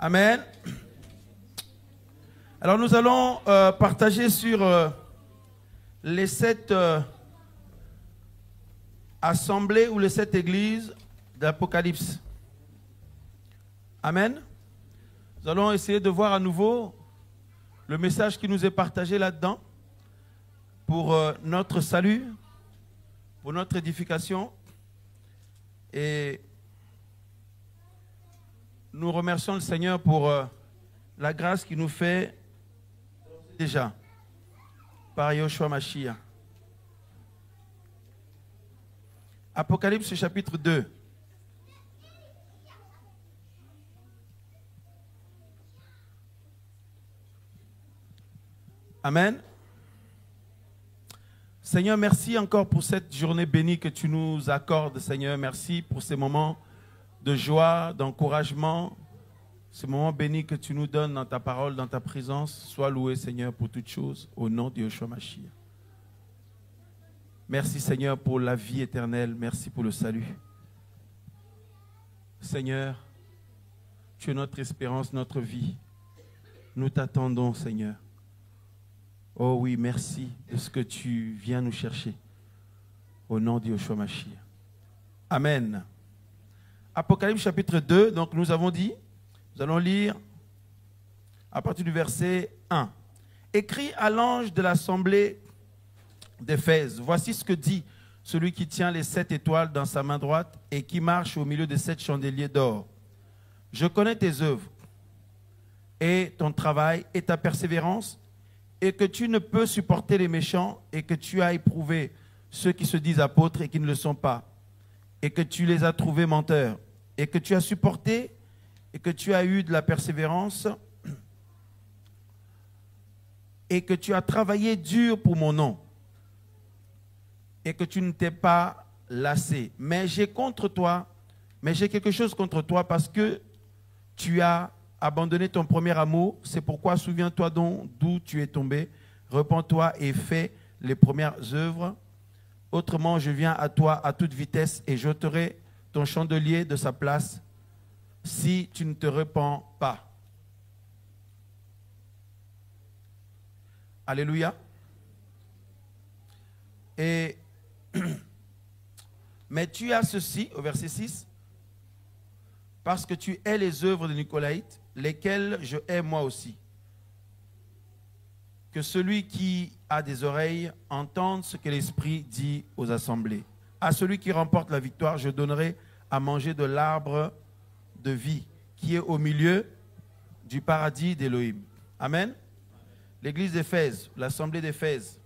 Amen. Alors nous allons partager sur les 7 assemblées ou les 7 églises d'Apocalypse. Amen. Nous allons essayer de voir à nouveau le message qui nous est partagé là-dedans pour notre salut, pour notre édification. Et nous remercions le Seigneur pour la grâce qu'il nous fait déjà par Yoshua Mashiach. Apocalypse chapitre 2. Amen. Seigneur, merci encore pour cette journée bénie que tu nous accordes, Seigneur. Merci pour ces moments de joie, d'encouragement, ces moments bénis que tu nous donnes dans ta parole, dans ta présence. Sois loué, Seigneur, pour toutes choses, au nom de Yoshua Mashiach. Merci, Seigneur, pour la vie éternelle. Merci pour le salut. Seigneur, tu es notre espérance, notre vie. Nous t'attendons, Seigneur. Oh oui, merci de ce que tu viens nous chercher. Au nom de Yoshua Mashiach. Amen. Apocalypse chapitre 2, donc nous avons dit, nous allons lire à partir du verset 1. Écrit à l'ange de l'assemblée d'Éphèse, voici ce que dit celui qui tient les 7 étoiles dans sa main droite et qui marche au milieu des 7 chandeliers d'or. Je connais tes œuvres et ton travail et ta persévérance, et que tu ne peux supporter les méchants, et que tu as éprouvé ceux qui se disent apôtres et qui ne le sont pas, et que tu les as trouvés menteurs, et que tu as supporté, et que tu as eu de la persévérance, et que tu as travaillé dur pour mon nom, et que tu ne t'es pas lassé. Mais j'ai quelque chose contre toi, parce que tu as abandonner ton premier amour. C'est pourquoi souviens-toi donc d'où tu es tombé, repens-toi et fais les premières œuvres. Autrement, je viens à toi à toute vitesse et j'ôterai ton chandelier de sa place si tu ne te repens pas. Alléluia. Et mais tu as ceci, au verset 6, parce que tu hais les œuvres de Nicolaïte, lesquelles je hais moi aussi. Que celui qui a des oreilles entende ce que l'Esprit dit aux assemblées. À celui qui remporte la victoire, je donnerai à manger de l'arbre de vie qui est au milieu du paradis d'Élohim. Amen. L'église d'Éphèse, l'assemblée d'Éphèse.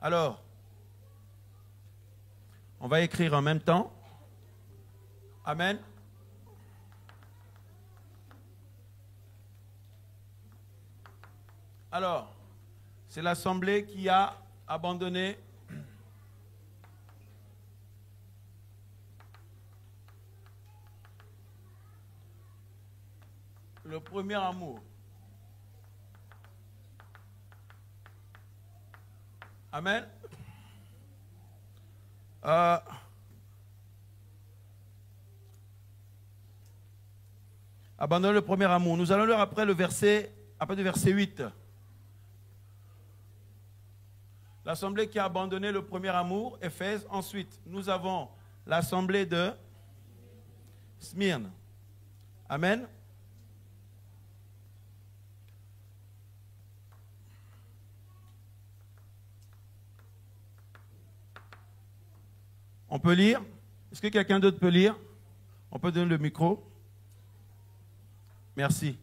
Alors, on va écrire en même temps. Amen. Alors, c'est l'assemblée qui a abandonné le premier amour. Amen. Abandonner le premier amour. Nous allons lire après le verset, après le verset 8. L'assemblée qui a abandonné le premier amour, Éphèse. Ensuite, nous avons l'assemblée de Smyrne. Amen. On peut lire? Est-ce que quelqu'un d'autre peut lire? On peut donner le micro? Merci.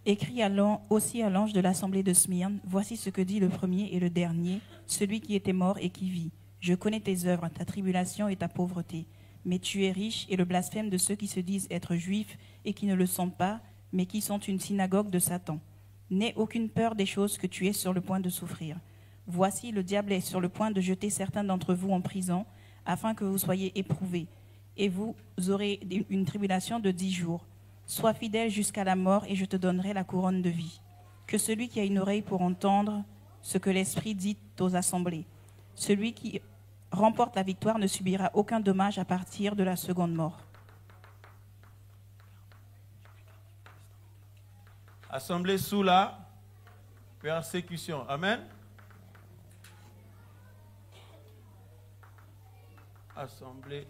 Écrit aussi à l'ange de l'assemblée de Smyrne, voici ce que dit le premier et le dernier, celui qui était mort et qui vit. Je connais tes œuvres, ta tribulation et ta pauvreté, mais tu es riche et le blasphème de ceux qui se disent être juifs et qui ne le sont pas, mais qui sont une synagogue de Satan. N'aie aucune peur des choses que tu es sur le point de souffrir. Voici, le diable est sur le point de jeter certains d'entre vous en prison, afin que vous soyez éprouvés, et vous aurez une tribulation de 10 jours. Sois fidèle jusqu'à la mort et je te donnerai la couronne de vie. Que celui qui a une oreille pour entendre ce que l'Esprit dit aux assemblées. Celui qui remporte la victoire ne subira aucun dommage à partir de la seconde mort. Assemblée sous la persécution. Amen. Assemblée.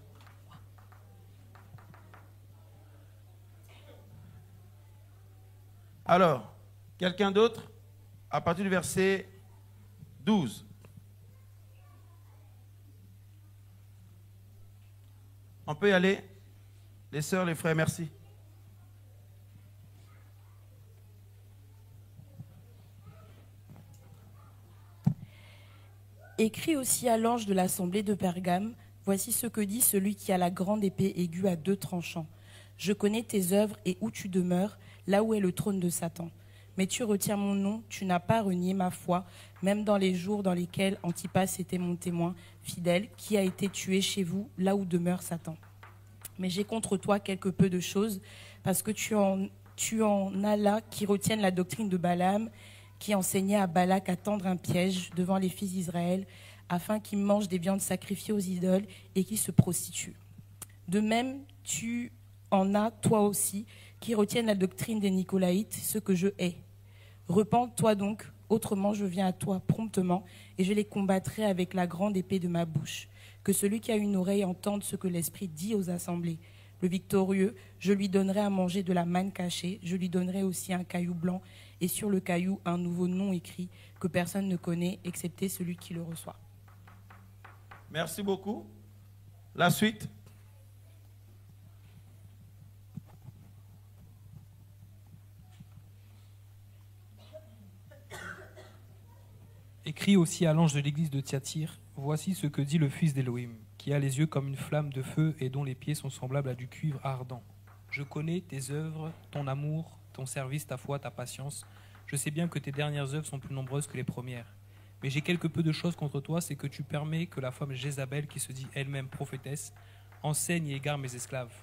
Alors, quelqu'un d'autre? À partir du verset 12. On peut y aller? Les sœurs, les frères, merci. Écrit aussi à l'ange de l'assemblée de Pergame, voici ce que dit celui qui a la grande épée aiguë à 2 tranchants. Je connais tes œuvres et où tu demeures, là où est le trône de Satan. Mais tu retiens mon nom, tu n'as pas renié ma foi, même dans les jours dans lesquels Antipas était mon témoin fidèle, qui a été tué chez vous, là où demeure Satan. Mais j'ai contre toi quelque peu de choses, parce que tu en as là qui retiennent la doctrine de Balaam, qui enseignait à Balak à tendre un piège devant les fils d'Israël, afin qu'ils mangent des viandes sacrifiées aux idoles et qu'ils se prostituent. De même, tu en as, toi aussi, qui retiennent la doctrine des Nicolaïtes, ce que je hais. Repens-toi donc, autrement je viens à toi promptement, et je les combattrai avec la grande épée de ma bouche. Que celui qui a une oreille entende ce que l'Esprit dit aux assemblées. Le victorieux, je lui donnerai à manger de la manne cachée, je lui donnerai aussi un caillou blanc, et sur le caillou un nouveau nom écrit que personne ne connaît, excepté celui qui le reçoit. Merci beaucoup. La suite. Écrit aussi à l'ange de l'église de Thyatire, voici ce que dit le Fils d'Élohim, qui a les yeux comme une flamme de feu et dont les pieds sont semblables à du cuivre ardent. Je connais tes œuvres, ton amour, ton service, ta foi, ta patience. Je sais bien que tes dernières œuvres sont plus nombreuses que les premières. Mais j'ai quelque peu de choses contre toi, c'est que tu permets que la femme Jézabel, qui se dit elle-même prophétesse, enseigne et égare mes esclaves,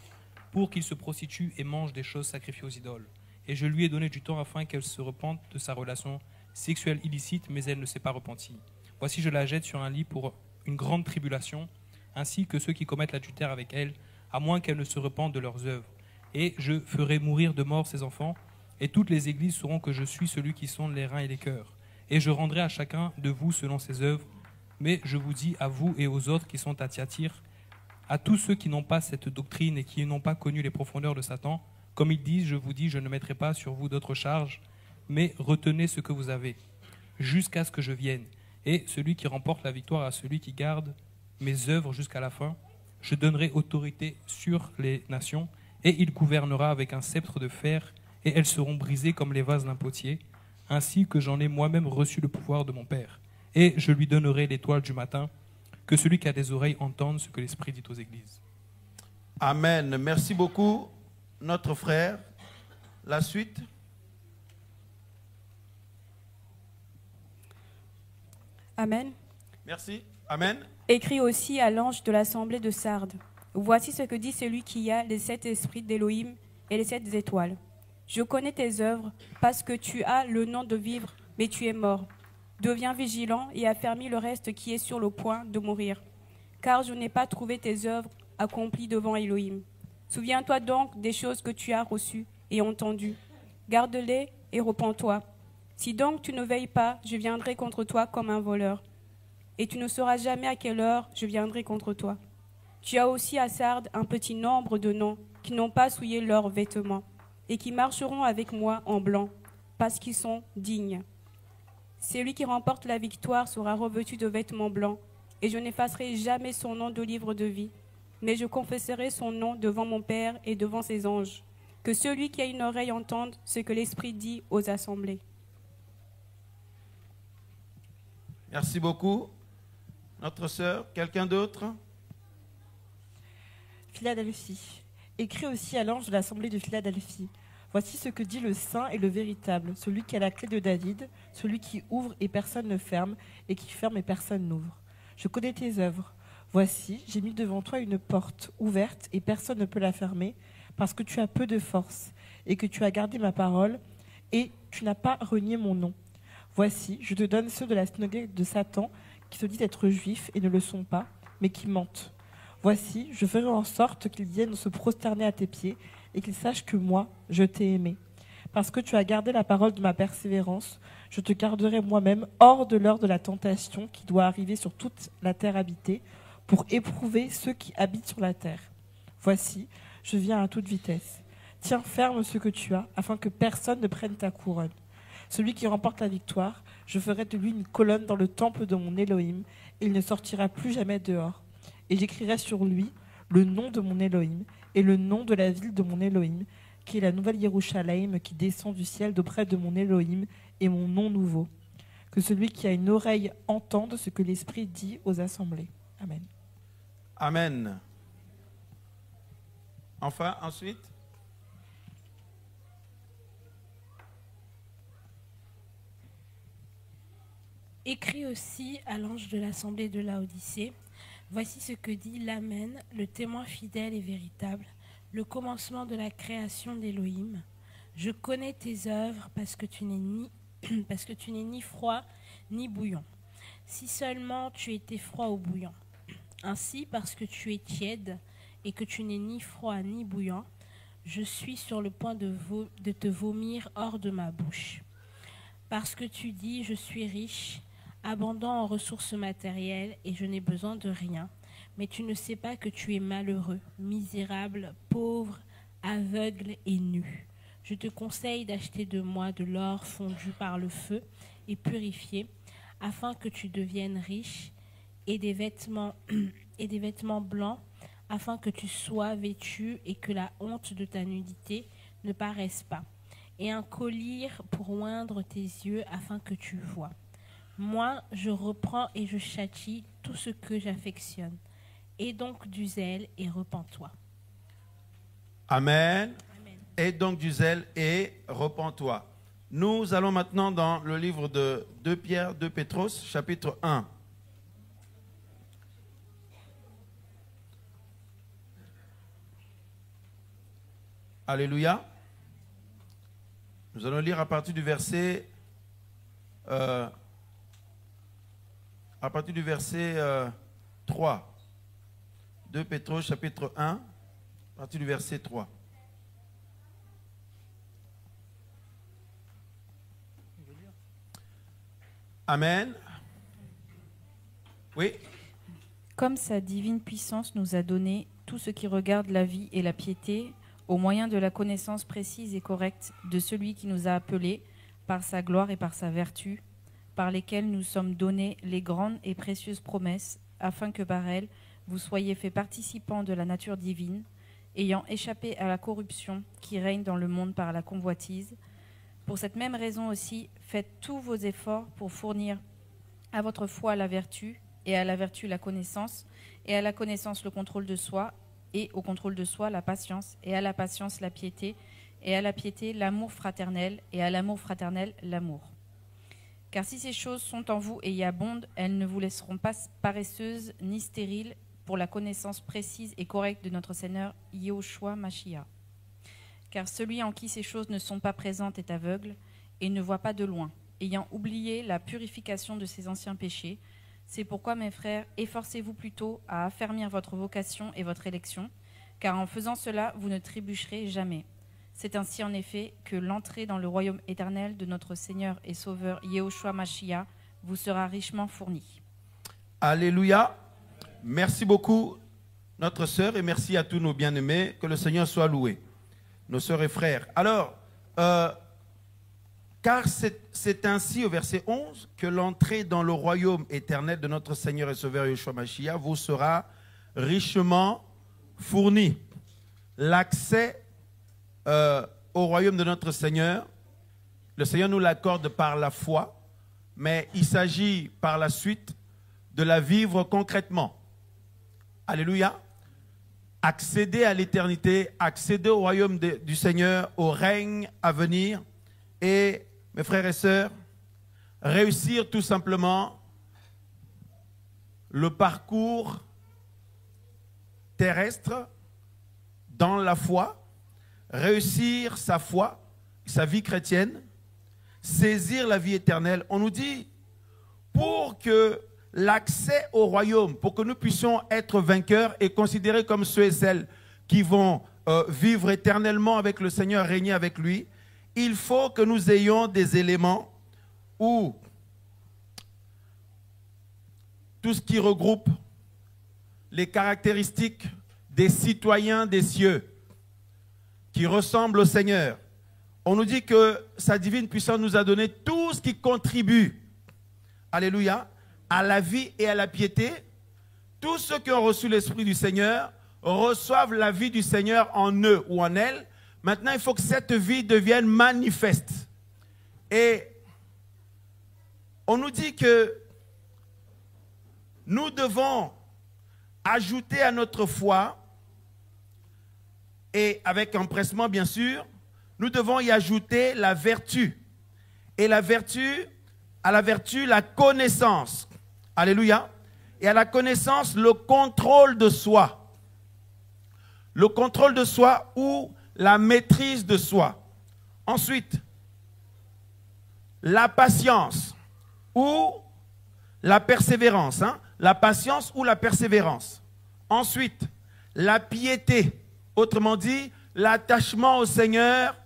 pour qu'ils se prostituent et mangent des choses sacrifiées aux idoles. Et je lui ai donné du temps afin qu'elle se repente de sa relation sexuelle illicite, mais elle ne s'est pas repentie. Voici, je la jette sur un lit pour une grande tribulation, ainsi que ceux qui commettent l'adultère avec elle, à moins qu'elle ne se repentent de leurs œuvres. Et je ferai mourir de mort ses enfants, et toutes les églises sauront que je suis celui qui sonde les reins et les cœurs. Et je rendrai à chacun de vous selon ses œuvres. Mais je vous dis à vous et aux autres qui sont à Thyatire, à tous ceux qui n'ont pas cette doctrine et qui n'ont pas connu les profondeurs de Satan, comme ils disent, je vous dis, je ne mettrai pas sur vous d'autres charges, mais retenez ce que vous avez, jusqu'à ce que je vienne. Et celui qui remporte la victoire à celui qui garde mes œuvres jusqu'à la fin, je donnerai autorité sur les nations, et il gouvernera avec un sceptre de fer, et elles seront brisées comme les vases d'un potier, ainsi que j'en ai moi-même reçu le pouvoir de mon Père. Et je lui donnerai l'étoile du matin, que celui qui a des oreilles entende ce que l'Esprit dit aux églises. Amen. Merci beaucoup, notre frère. La suite. Amen. Merci. Amen. Écrit aussi à l'ange de l'assemblée de Sardes. Voici ce que dit celui qui a les 7 esprits d'Élohim et les 7 étoiles. Je connais tes œuvres, parce que tu as le nom de vivre, mais tu es mort. Deviens vigilant et affermis le reste qui est sur le point de mourir. Car je n'ai pas trouvé tes œuvres accomplies devant Élohim. Souviens-toi donc des choses que tu as reçues et entendues. Garde-les et repens-toi. Si donc tu ne veilles pas, je viendrai contre toi comme un voleur. Et tu ne sauras jamais à quelle heure je viendrai contre toi. Tu as aussi à Sardes un petit nombre de noms qui n'ont pas souillé leurs vêtements et qui marcheront avec moi en blanc, parce qu'ils sont dignes. Celui qui remporte la victoire sera revêtu de vêtements blancs, et je n'effacerai jamais son nom du livre de vie, mais je confesserai son nom devant mon Père et devant ses anges. Que celui qui a une oreille entende ce que l'Esprit dit aux assemblées. Merci beaucoup. Notre sœur, quelqu'un d'autre? Philadelphie. Écrit aussi à l'ange de l'assemblée de Philadelphie. Voici ce que dit le saint et le véritable, celui qui a la clé de David, celui qui ouvre et personne ne ferme, et qui ferme et personne n'ouvre. Je connais tes œuvres. Voici, j'ai mis devant toi une porte ouverte et personne ne peut la fermer, parce que tu as peu de force, et que tu as gardé ma parole, et tu n'as pas renié mon nom. Voici, je te donne ceux de la synagogue de Satan, qui se disent être juifs et ne le sont pas, mais qui mentent. Voici, je ferai en sorte qu'ils viennent se prosterner à tes pieds et qu'ils sachent que moi, je t'ai aimé. Parce que tu as gardé la parole de ma persévérance, je te garderai moi-même hors de l'heure de la tentation qui doit arriver sur toute la terre habitée, pour éprouver ceux qui habitent sur la terre. Voici, je viens à toute vitesse. Tiens ferme ce que tu as, afin que personne ne prenne ta couronne. Celui qui remporte la victoire, je ferai de lui une colonne dans le temple de mon Elohim, et il ne sortira plus jamais dehors. Et j'écrirai sur lui le nom de mon Elohim, et le nom de la ville de mon Elohim, qui est la nouvelle Yerushalayim qui descend du ciel d'auprès de mon Elohim, et mon nom nouveau. Que celui qui a une oreille entende ce que l'Esprit dit aux assemblées. Amen. Amen. Enfin, ensuite. Écrit aussi à l'ange de l'assemblée de Laodicée, voici ce que dit l'Amen, le témoin fidèle et véritable, le commencement de la création d'Élohim. Je connais tes œuvres parce que tu n'es ni froid ni bouillant. Si seulement tu étais froid ou bouillant. Ainsi, parce que tu es tiède et que tu n'es ni froid ni bouillant, je suis sur le point de te vomir hors de ma bouche. Parce que tu dis, je suis riche, abondant en ressources matérielles et je n'ai besoin de rien, mais tu ne sais pas que tu es malheureux, misérable, pauvre, aveugle et nu. Je te conseille d'acheter de moi de l'or fondu par le feu et purifié, afin que tu deviennes riche, et des vêtements blancs, afin que tu sois vêtu et que la honte de ta nudité ne paraisse pas, et un collier pour oindre tes yeux afin que tu vois. Moi, je reprends et je châtie tout ce que j'affectionne. Aie donc du zèle et repens-toi. Amen. Aie donc du zèle et repens-toi. Nous allons maintenant dans le livre de 2 Pierre, 2 Pétros, chapitre 1. Alléluia. Nous allons lire à partir du verset 3. 2 Pétros, chapitre 1, à partir du verset 3. Amen. Oui. Comme sa divine puissance nous a donné tout ce qui regarde la vie et la piété, au moyen de la connaissance précise et correcte de celui qui nous a appelés par sa gloire et par sa vertu, par lesquelles nous sommes donnés les grandes et précieuses promesses, afin que par elles vous soyez faits participants de la nature divine, ayant échappé à la corruption qui règne dans le monde par la convoitise. Pour cette même raison aussi, faites tous vos efforts pour fournir à votre foi la vertu, et à la vertu la connaissance, et à la connaissance le contrôle de soi, et au contrôle de soi la patience, et à la patience la piété, et à la piété l'amour fraternel, et à l'amour fraternel l'amour. Car si ces choses sont en vous et y abondent, elles ne vous laisseront pas paresseuses ni stériles pour la connaissance précise et correcte de notre Seigneur Yehoshua Mashiach. Car celui en qui ces choses ne sont pas présentes est aveugle et ne voit pas de loin, ayant oublié la purification de ses anciens péchés. C'est pourquoi, mes frères, efforcez-vous plutôt à affermir votre vocation et votre élection, car en faisant cela, vous ne trébucherez jamais. C'est ainsi en effet que l'entrée dans le royaume éternel de notre Seigneur et Sauveur Yehoshua Mashiach vous sera richement fournie. Alléluia. Merci beaucoup, notre sœur, et merci à tous nos bien-aimés. Que le Seigneur soit loué. Nos sœurs et frères. Alors, car c'est ainsi au verset 11 que l'entrée dans le royaume éternel de notre Seigneur et Sauveur Yehoshua Mashiach vous sera richement fourni. L'accès au royaume de notre Seigneur, le Seigneur nous l'accorde par la foi, mais il s'agit par la suite de la vivre concrètement. Alléluia. Accéder à l'éternité, accéder au royaume du Seigneur, au règne à venir, et mes frères et sœurs, réussir tout simplement le parcours terrestre dans la foi, réussir sa foi, sa vie chrétienne, saisir la vie éternelle. On nous dit, pour que l'accès au royaume, pour que nous puissions être vainqueurs et considérés comme ceux et celles qui vont vivre éternellement avec le Seigneur, régner avec lui, il faut que nous ayons des éléments où tout ce qui regroupe les caractéristiques des citoyens des cieux qui ressemblent au Seigneur. On nous dit que sa divine puissance nous a donné tout ce qui contribue, alléluia, à la vie et à la piété. Tous ceux qui ont reçu l'Esprit du Seigneur reçoivent la vie du Seigneur en eux ou en elles. Maintenant, il faut que cette vie devienne manifeste. Et on nous dit que nous devons ajouter à notre foi, et avec empressement bien sûr, nous devons y ajouter la vertu. Et la vertu, à la vertu, la connaissance. Alléluia. Et à la connaissance, le contrôle de soi. Le contrôle de soi ou la maîtrise de soi. Ensuite, la patience ou la persévérance. La patience ou la persévérance. Ensuite, la piété. Autrement dit, l'attachement au Seigneur,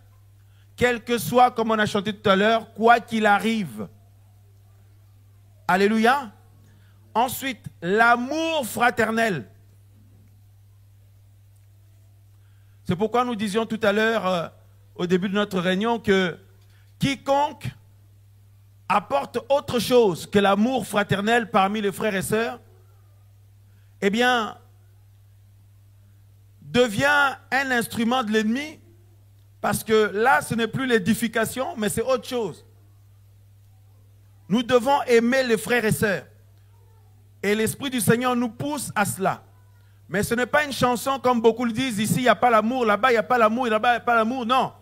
quel que soit, comme on a chanté tout à l'heure, quoi qu'il arrive. Alléluia. Ensuite, l'amour fraternel. C'est pourquoi nous disions tout à l'heure, au début de notre réunion, que quiconque apporte autre chose que l'amour fraternel parmi les frères et sœurs, eh bien, devient un instrument de l'ennemi, parce que là, ce n'est plus l'édification, mais c'est autre chose. Nous devons aimer les frères et sœurs. Et l'Esprit du Seigneur nous pousse à cela. Mais ce n'est pas une chanson comme beaucoup le disent, ici il n'y a pas l'amour, là-bas il n'y a pas l'amour, là-bas il n'y a pas l'amour, non.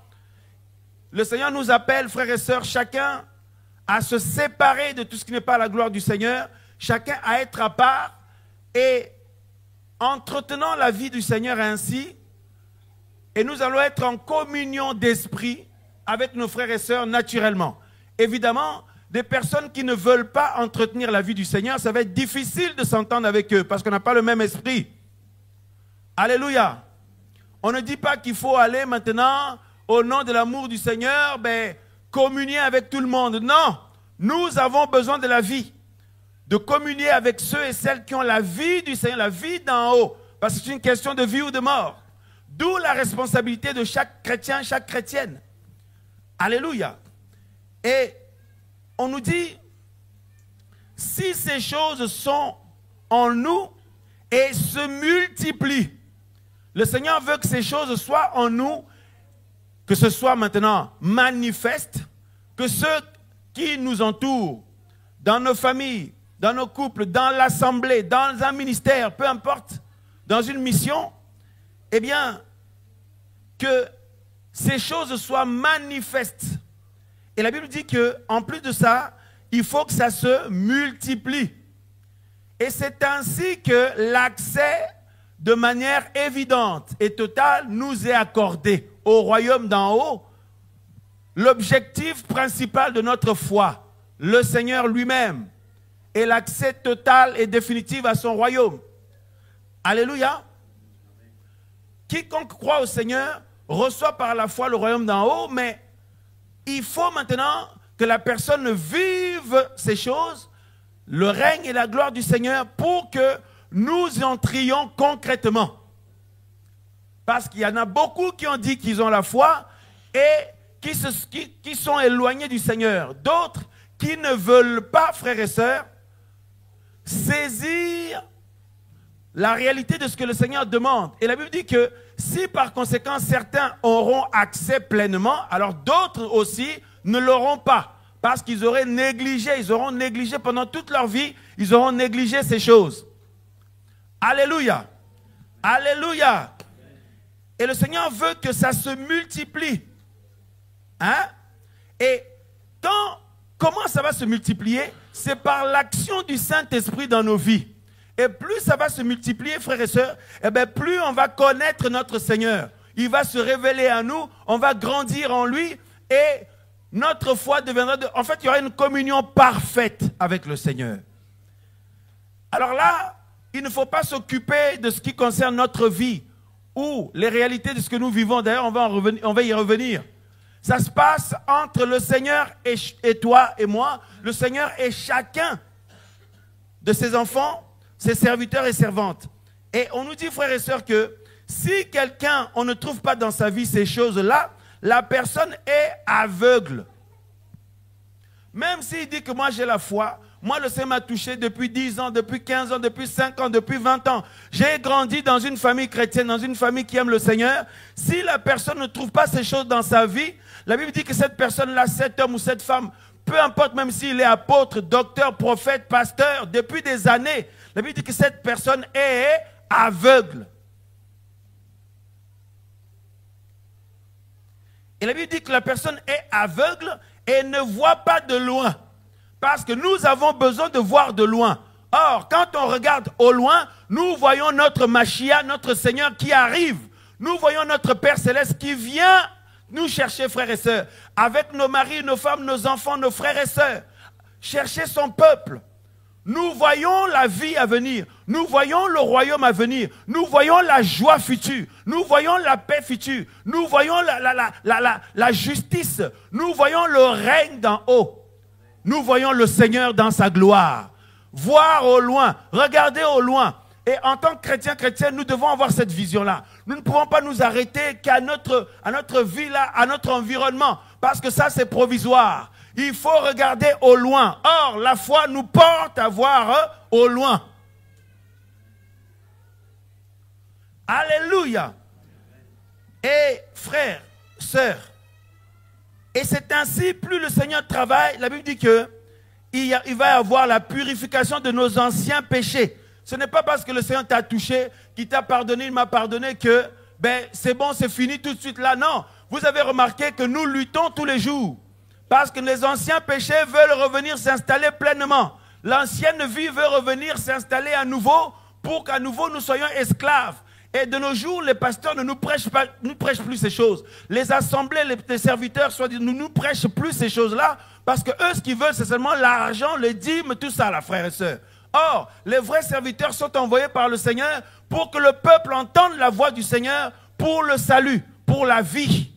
Le Seigneur nous appelle, frères et sœurs, chacun à se séparer de tout ce qui n'est pas la gloire du Seigneur, chacun à être à part, et entretenant la vie du Seigneur ainsi, et nous allons être en communion d'esprit avec nos frères et sœurs naturellement. Évidemment, des personnes qui ne veulent pas entretenir la vie du Seigneur, ça va être difficile de s'entendre avec eux parce qu'on n'a pas le même esprit. Alléluia. On ne dit pas qu'il faut aller maintenant, au nom de l'amour du Seigneur, communier avec tout le monde. Non, nous avons besoin de la vie. De communier avec ceux et celles qui ont la vie du Seigneur, la vie d'en haut. Parce que c'est une question de vie ou de mort. D'où la responsabilité de chaque chrétien, chaque chrétienne. Alléluia. Et on nous dit, si ces choses sont en nous et se multiplient, le Seigneur veut que ces choses soient en nous, que ce soit maintenant manifeste, que ceux qui nous entourent, dans nos familles, dans nos couples, dans l'assemblée, dans un ministère, peu importe, dans une mission, eh bien, que ces choses soient manifestes. Et la Bible dit qu'en plus de ça, il faut que ça se multiplie. Et c'est ainsi que l'accès de manière évidente et totale nous est accordé au royaume d'en haut. L'objectif principal de notre foi, le Seigneur lui-même, et l'accès total et définitif à son royaume. Alléluia. Quiconque croit au Seigneur reçoit par la foi le royaume d'en haut, mais il faut maintenant que la personne vive ces choses, le règne et la gloire du Seigneur, pour que nous entrions concrètement. Parce qu'il y en a beaucoup qui ont dit qu'ils ont la foi et qui sont éloignés du Seigneur. D'autres qui ne veulent pas, frères et sœurs, saisir la réalité de ce que le Seigneur demande. Et la Bible dit que si par conséquent certains auront accès pleinement, alors d'autres aussi ne l'auront pas. Parce qu'ils auraient négligé, ils auront négligé pendant toute leur vie, ils auront négligé ces choses. Alléluia. Alléluia. Et le Seigneur veut que ça se multiplie. Et comment ça va se multiplier? C'est par l'action du Saint-Esprit dans nos vies. Et plus ça va se multiplier, frères et sœurs, plus on va connaître notre Seigneur. Il va se révéler à nous, on va grandir en lui et notre foi deviendra... En fait, il y aura une communion parfaite avec le Seigneur. Alors là, il ne faut pas s'occuper de ce qui concerne notre vie ou les réalités de ce que nous vivons. D'ailleurs, on va y revenir. Ça se passe entre le Seigneur et toi et moi, le Seigneur et chacun de ses enfants, ses serviteurs et servantes. Et on nous dit, frères et sœurs, que si quelqu'un, on ne trouve pas dans sa vie ces choses-là, la personne est aveugle. Même s'il dit que moi j'ai la foi, moi le Seigneur m'a touché depuis 10 ans, depuis 15 ans, depuis 5 ans, depuis 20 ans. J'ai grandi dans une famille chrétienne, dans une famille qui aime le Seigneur. Si la personne ne trouve pas ces choses dans sa vie, la Bible dit que cette personne-là, cet homme ou cette femme, peu importe même s'il est apôtre, docteur, prophète, pasteur, depuis des années, la Bible dit que cette personne est aveugle. Et la Bible dit que la personne est aveugle et ne voit pas de loin. Parce que nous avons besoin de voir de loin. Or, quand on regarde au loin, nous voyons notre Machia, notre Seigneur qui arrive. Nous voyons notre Père Céleste qui vient nous chercher, frères et sœurs. Avec nos maris, nos femmes, nos enfants, nos frères et sœurs. Chercher son peuple. Nous voyons la vie à venir. Nous voyons le royaume à venir. Nous voyons la joie future. Nous voyons la paix future. Nous voyons la justice. Nous voyons le règne d'en haut. Nous voyons le Seigneur dans sa gloire. Voir au loin, regarder au loin. Et en tant que chrétiens, nous devons avoir cette vision-là. Nous ne pouvons pas nous arrêter qu'à notre vie là, à notre environnement. Parce que ça, c'est provisoire. Il faut regarder au loin. Or, la foi nous porte à voir au loin. Alléluia. Et frères, sœurs, et c'est ainsi, plus le Seigneur travaille, la Bible dit que il va y avoir la purification de nos anciens péchés. Ce n'est pas parce que le Seigneur t'a touché, qu'il t'a pardonné, il m'a pardonné que c'est bon, c'est fini tout de suite là. Non, vous avez remarqué que nous luttons tous les jours. Parce que les anciens péchés veulent revenir s'installer pleinement. L'ancienne vie veut revenir s'installer à nouveau pour qu'à nouveau nous soyons esclaves. Et de nos jours, les pasteurs ne nous prêchent plus ces choses. Les assemblées, les serviteurs, ne nous prêchent plus ces choses-là parce que eux, ce qu'ils veulent, c'est seulement l'argent, les dîmes, tout ça, là, frères et sœurs. Or, les vrais serviteurs sont envoyés par le Seigneur pour que le peuple entende la voix du Seigneur pour le salut, pour la vie.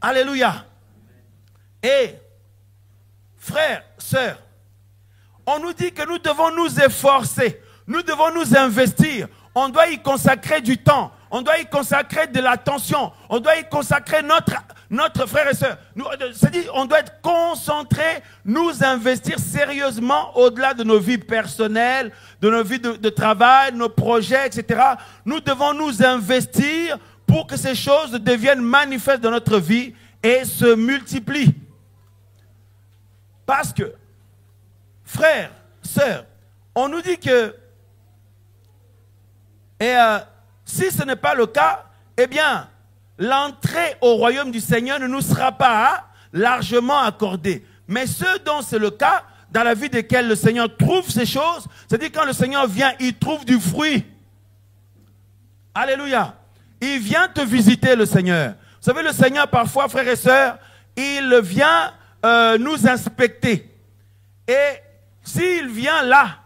Alléluia. Et, frères, sœurs, on nous dit que nous devons nous efforcer, nous devons nous investir, on doit y consacrer du temps, on doit y consacrer de l'attention, on doit y consacrer notre frère et sœur. C'est-à-dire, on doit être concentré, nous investir sérieusement au-delà de nos vies personnelles, de nos vies de travail, nos projets, etc. Nous devons nous investir pour que ces choses deviennent manifestes dans notre vie et se multiplient. Parce que, frères, sœurs, on nous dit que, si ce n'est pas le cas, eh bien, l'entrée au royaume du Seigneur ne nous sera pas largement accordée. Mais ceux dont c'est le cas, dans la vie desquels le Seigneur trouve ces choses, c'est-à-dire quand le Seigneur vient, il trouve du fruit. Alléluia. Il vient te visiter, le Seigneur. Vous savez, le Seigneur, parfois, frères et sœurs, il vient nous inspecter. Et s'il vient là,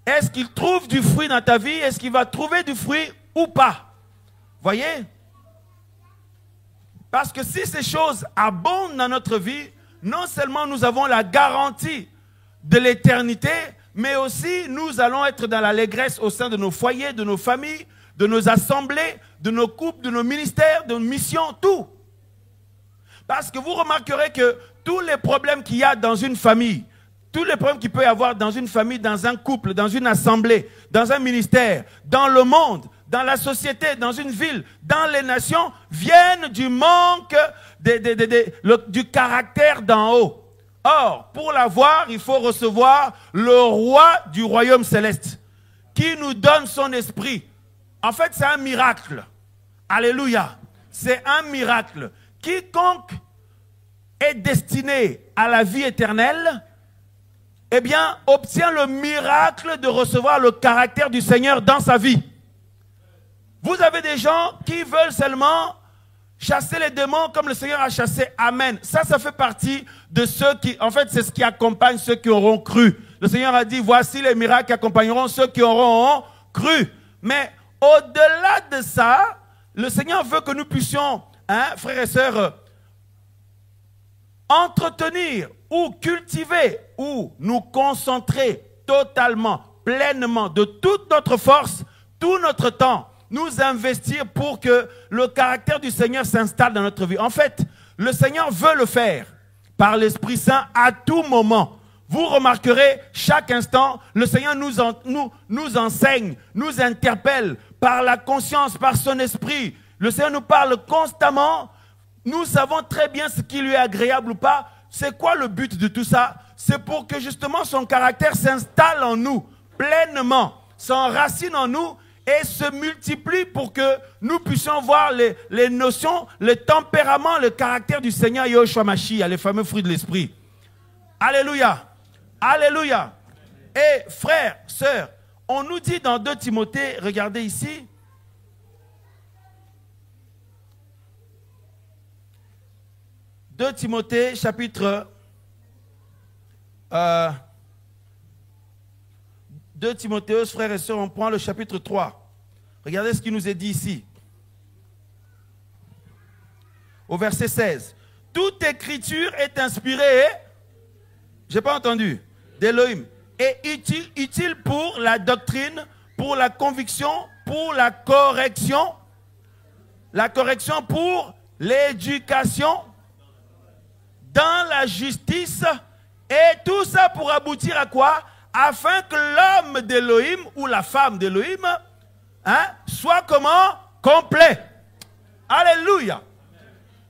est-ce qu'il trouve du fruit dans ta vie? Est-ce qu'il va trouver du fruit ou pas? Voyez? Parce que si ces choses abondent dans notre vie, non seulement nous avons la garantie de l'éternité, mais aussi nous allons être dans l'allégresse au sein de nos foyers, de nos familles, de nos assemblées, de nos couples, de nos ministères, de nos missions, tout. Parce que vous remarquerez que tous les problèmes qu'il y a dans une famille, tous les problèmes qu'il peut y avoir dans une famille, dans un couple, dans une assemblée, dans un ministère, dans le monde, dans la société, dans une ville, dans les nations, viennent du manque du caractère d'en haut. Or, pour l'avoir, il faut recevoir le roi du royaume céleste qui nous donne son esprit. En fait, c'est un miracle. Alléluia. C'est un miracle. Quiconque est destiné à la vie éternelle, eh bien, obtient le miracle de recevoir le caractère du Seigneur dans sa vie. Vous avez des gens qui veulent seulement chasser les démons comme le Seigneur a chassé. Amen. Ça fait partie de ceux qui, en fait, c'est ce qui accompagne ceux qui auront cru. Le Seigneur a dit, voici les miracles qui accompagneront ceux qui auront cru. Mais au-delà de ça, le Seigneur veut que nous puissions, frères et sœurs, entretenir ou cultiver ou nous concentrer totalement, pleinement, de toute notre force, tout notre temps, nous investir pour que le caractère du Seigneur s'installe dans notre vie. En fait, le Seigneur veut le faire par l'Esprit Saint à tout moment. Vous remarquerez, chaque instant, le Seigneur nous enseigne, nous interpelle par la conscience, par son esprit. Le Seigneur nous parle constamment. Nous savons très bien ce qui lui est agréable ou pas. C'est quoi le but de tout ça? C'est pour que justement son caractère s'installe en nous pleinement, s'enracine en nous et se multiplie pour que nous puissions voir les notions, le tempérament, le caractère du Seigneur Yahushua Mashiach, les fameux fruits de l'esprit. Alléluia. Alléluia. Et frères, sœurs, on nous dit dans 2 Timothée, regardez ici, « 2 Timothée, chapitre 2 Timothée, frères et sœurs, on prend le chapitre 3. Regardez ce qui nous est dit ici. Au verset 16. « Toute écriture est inspirée, je n'ai pas entendu, d'Élohim, et utile pour la doctrine, pour la conviction, pour la correction pour l'éducation, dans la justice, et tout ça pour aboutir à quoi? Afin que l'homme d'Élohim ou la femme d'Élohim soit comment? Complet. Alléluia.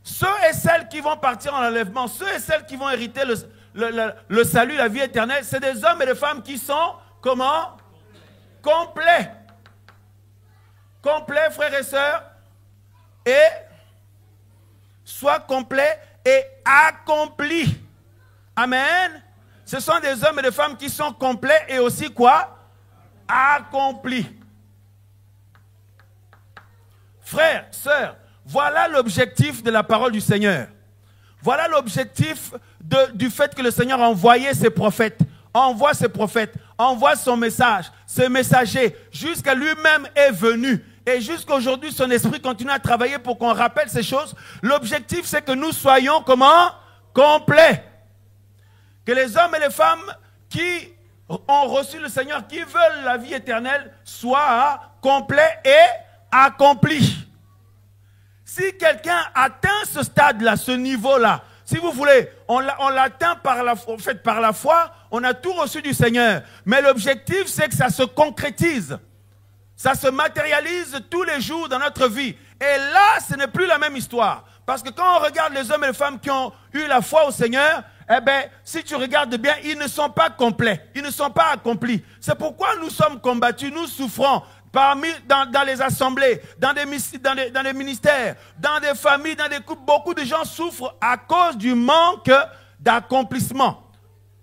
Ceux et celles qui vont partir en enlèvement, ceux et celles qui vont hériter le salut, la vie éternelle, c'est des hommes et des femmes qui sont comment? Complets. Complets, frères et sœurs, et soient complets et accomplis. Amen. Ce sont des hommes et des femmes qui sont complets et aussi quoi? Accomplis. Frères, sœurs, voilà l'objectif de la parole du Seigneur. Voilà l'objectif du fait que le Seigneur a envoyé ses prophètes, envoie ses prophètes, envoie son message, ses messagers, jusqu'à lui-même est venu. Et jusqu'à aujourd'hui, son esprit continue à travailler pour qu'on rappelle ces choses. L'objectif, c'est que nous soyons comment? Complets. Que les hommes et les femmes qui ont reçu le Seigneur, qui veulent la vie éternelle, soient complets et accomplis. Si quelqu'un atteint ce stade-là, ce niveau-là, si vous voulez, on l'atteint par la foi, on a tout reçu du Seigneur. Mais l'objectif, c'est que ça se concrétise. Ça se matérialise tous les jours dans notre vie. Et là, ce n'est plus la même histoire. Parce que quand on regarde les hommes et les femmes qui ont eu la foi au Seigneur, eh bien, si tu regardes bien, ils ne sont pas complets. Ils ne sont pas accomplis. C'est pourquoi nous sommes combattus, nous souffrons. Dans les assemblées, dans des ministères, dans des familles, dans des couples, beaucoup de gens souffrent à cause du manque d'accomplissement.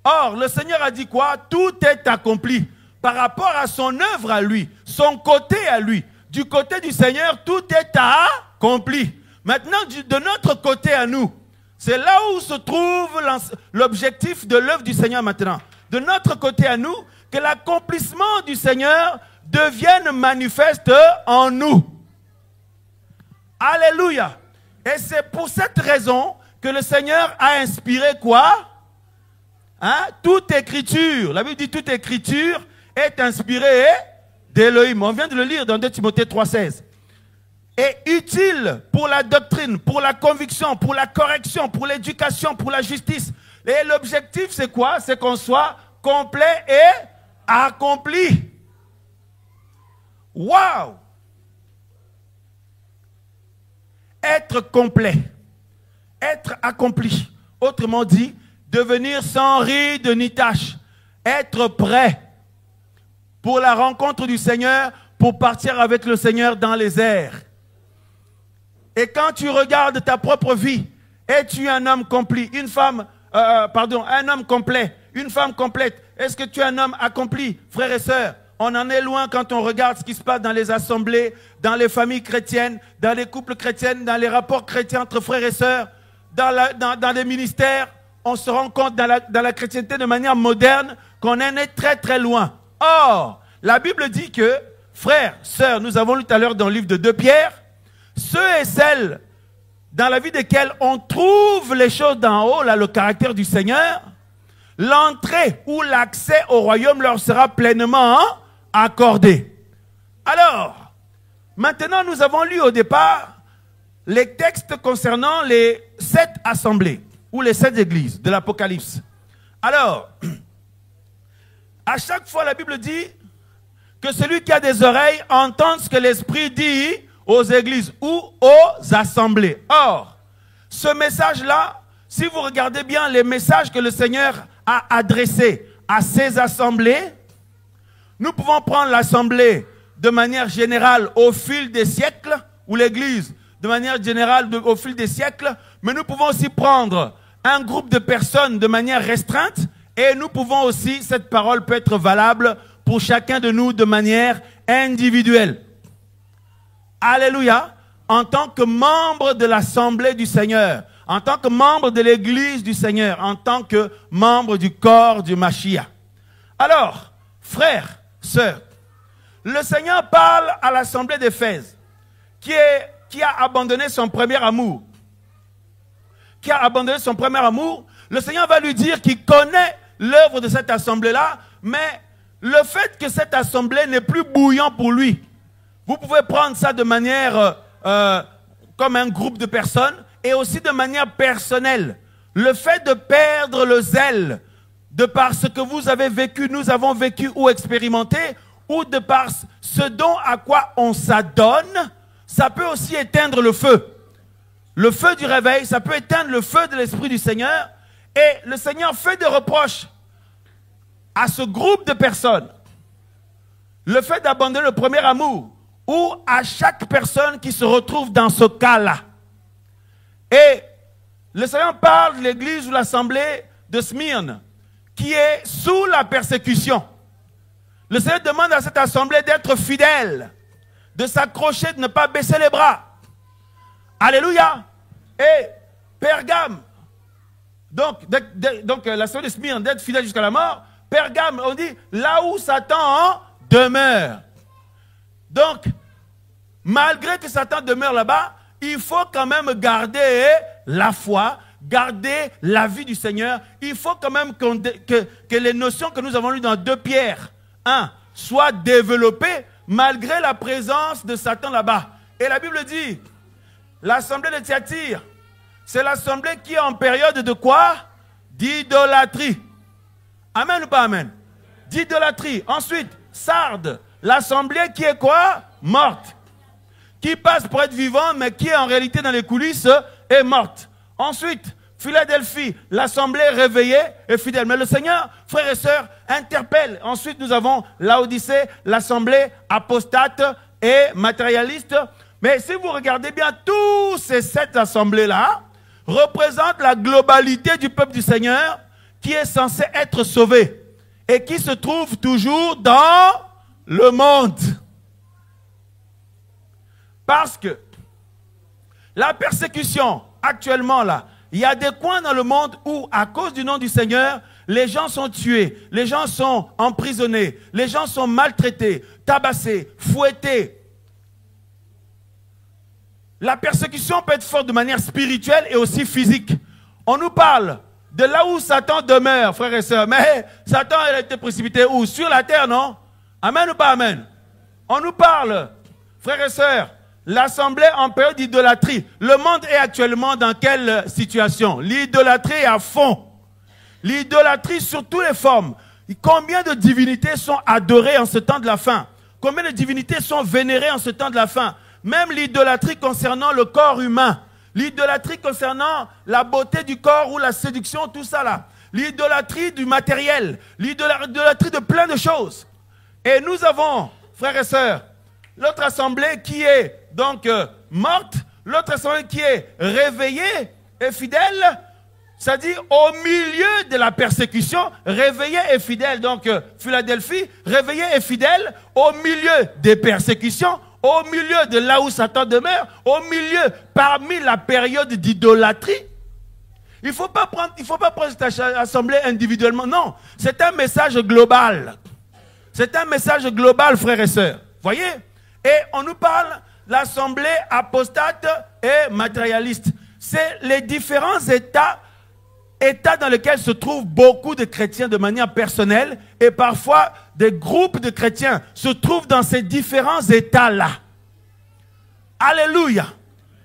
Or, le Seigneur a dit quoi? Tout est accompli par rapport à son œuvre à lui, son côté à lui. Du côté du Seigneur, tout est accompli. Maintenant, de notre côté à nous, c'est là où se trouve l'objectif de l'œuvre du Seigneur maintenant. De notre côté à nous, que l'accomplissement du Seigneur devienne manifeste en nous. Alléluia. Et c'est pour cette raison que le Seigneur a inspiré quoi? Toute écriture. La Bible dit toute écriture est inspirée d'Élohim. On vient de le lire dans 2 Timothée 3,16. Et utile pour la doctrine, pour la conviction, pour la correction, pour l'éducation, pour la justice. Et l'objectif, c'est quoi? C'est qu'on soit complet et accompli. Waouh! Être complet, être accompli. Autrement dit, devenir sans ride ni tache. Être prêt pour la rencontre du Seigneur, pour partir avec le Seigneur dans les airs. Et quand tu regardes ta propre vie, es-tu un homme complet, un homme complet, une femme complète? Est-ce que tu es un homme accompli, frères et sœurs? On en est loin quand on regarde ce qui se passe dans les assemblées, dans les familles chrétiennes, dans les couples chrétiens, dans les rapports chrétiens entre frères et sœurs, dans les ministères. On se rend compte dans la chrétienté de manière moderne qu'on en est très très loin. Or, la Bible dit que, frères, sœurs, nous avons lu tout à l'heure dans le livre de 2 Pierre, ceux et celles dans la vie desquels on trouve les choses d'en haut, là, le caractère du Seigneur, l'entrée ou l'accès au royaume leur sera pleinement accordé. Alors, maintenant nous avons lu au départ les textes concernant les 7 assemblées ou les 7 églises de l'Apocalypse. Alors, à chaque fois la Bible dit que celui qui a des oreilles entende ce que l'Esprit dit aux églises ou aux assemblées. Or, ce message-là, si vous regardez bien les messages que le Seigneur a adressés à ces assemblées, nous pouvons prendre l'assemblée de manière générale au fil des siècles, ou l'église de manière générale au fil des siècles, mais nous pouvons aussi prendre un groupe de personnes de manière restreinte, et nous pouvons aussi, cette parole peut être valable pour chacun de nous de manière individuelle. Alléluia, en tant que membre de l'Assemblée du Seigneur, en tant que membre de l'Église du Seigneur, en tant que membre du corps du Mashiach. Alors, frères, sœurs, le Seigneur parle à l'Assemblée d'Éphèse, qui a abandonné son premier amour. Qui a abandonné son premier amour. Le Seigneur va lui dire qu'il connaît l'œuvre de cette assemblée-là, mais le fait que cette assemblée n'est plus bouillant pour lui. Vous pouvez prendre ça de manière comme un groupe de personnes et aussi de manière personnelle. Le fait de perdre le zèle de par ce que vous avez vécu, nous avons vécu ou expérimenté, ou de par ce dont à quoi on s'adonne, ça peut aussi éteindre le feu. Le feu du réveil, ça peut éteindre le feu de l'Esprit du Seigneur. Et le Seigneur fait des reproches à ce groupe de personnes. Le fait d'abandonner le premier amour, ou à chaque personne qui se retrouve dans ce cas-là. Et le Seigneur parle de l'église ou l'assemblée de Smyrne, qui est sous la persécution. Le Seigneur demande à cette assemblée d'être fidèle, de s'accrocher, de ne pas baisser les bras. Alléluia. Et Pergame, donc l'assemblée de Smyrne, d'être fidèle jusqu'à la mort. Pergame, on dit, là où Satan demeure. Donc, malgré que Satan demeure là-bas, il faut quand même garder la foi, garder la vie du Seigneur. Il faut quand même que les notions que nous avons lues dans 2 Pierre 1 soient développées malgré la présence de Satan là-bas. Et la Bible dit, l'assemblée de Thyatire, c'est l'assemblée qui est en période de quoi? D'idolâtrie. Amen ou pas amen? D'idolâtrie. Ensuite, Sardes, l'assemblée qui est quoi? Morte. Qui passe pour être vivante, mais qui est en réalité dans les coulisses est morte. Ensuite, Philadelphie, l'assemblée réveillée et fidèle. Mais le Seigneur, frères et sœurs, interpelle. Ensuite, nous avons Laodicée, l'assemblée apostate et matérialiste. Mais si vous regardez bien, tous ces 7 assemblées-là représentent la globalité du peuple du Seigneur qui est censé être sauvé et qui se trouve toujours dans le monde. Parce que la persécution, actuellement là, il y a des coins dans le monde où, à cause du nom du Seigneur, les gens sont tués, les gens sont emprisonnés, les gens sont maltraités, tabassés, fouettés. La persécution peut être forte de manière spirituelle et aussi physique. On nous parle de là où Satan demeure, frères et sœurs. Mais Satan, il a été précipité où? Sur la terre, non? Amen ou pas amen? On nous parle, frères et sœurs, l'assemblée en période d'idolâtrie. Le monde est actuellement dans quelle situation? L'idolâtrie est à fond. L'idolâtrie sur toutes les formes. Combien de divinités sont adorées en ce temps de la fin? Combien de divinités sont vénérées en ce temps de la fin? Même l'idolâtrie concernant le corps humain. L'idolâtrie concernant la beauté du corps ou la séduction, tout ça là. L'idolâtrie du matériel. L'idolâtrie de plein de choses. Et nous avons, frères et sœurs, l'autre assemblée qui est donc morte, l'autre assemblée qui est réveillée et fidèle, c'est-à-dire au milieu de la persécution, réveillée et fidèle. Donc Philadelphie, réveillée et fidèle au milieu des persécutions, au milieu de là où Satan demeure, au milieu, parmi la période d'idolâtrie. Il ne faut pas prendre cette assemblée individuellement, non. C'est un message global. C'est un message global, frères et sœurs. Voyez? Et on nous parle de l'assemblée apostate et matérialiste. c'est les différents états dans lesquels se trouvent beaucoup de chrétiens de manière personnelle et parfois des groupes de chrétiens se trouvent dans ces différents états-là. Alléluia.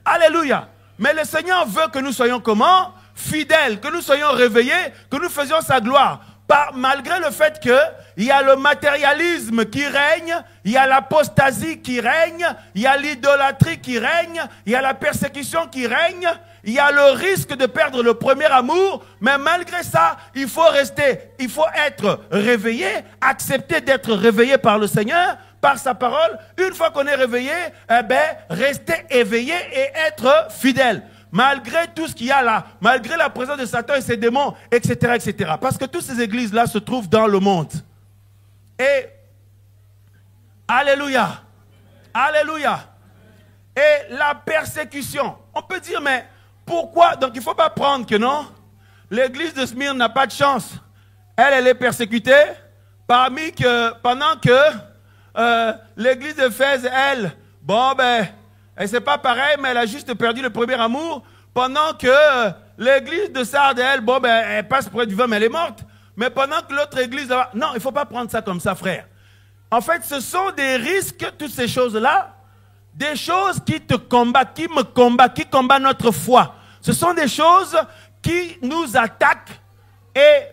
Alléluia. Mais le Seigneur veut que nous soyons comment? Fidèles, que nous soyons réveillés, que nous faisions sa gloire. Malgré le fait qu'il y a le matérialisme qui règne, il y a l'apostasie qui règne, il y a l'idolâtrie qui règne, il y a la persécution qui règne, il y a le risque de perdre le premier amour, mais malgré ça, il faut être réveillé, accepter d'être réveillé par le Seigneur, par sa parole. Une fois qu'on est réveillé, rester éveillé et être fidèle. Malgré tout ce qu'il y a là, malgré la présence de Satan et ses démons, etc., etc. Parce que toutes ces églises-là se trouvent dans le monde. Et, alléluia, alléluia. Et la persécution, on peut dire, mais pourquoi? Donc il ne faut pas prendre que non, l'église de Smyrne n'a pas de chance. Elle est persécutée, pendant que l'église d'Éphèse, elle, et c'est pas pareil, mais elle a juste perdu le premier amour, pendant que l'église de Sardes, elle, elle passe près du vin, mais elle est morte. Mais pendant que l'autre église, non, il ne faut pas prendre ça comme ça, frère. En fait, ce sont des risques, toutes ces choses-là, des choses qui te combattent, qui me combattent, qui combattent notre foi. Ce sont des choses qui nous attaquent. Et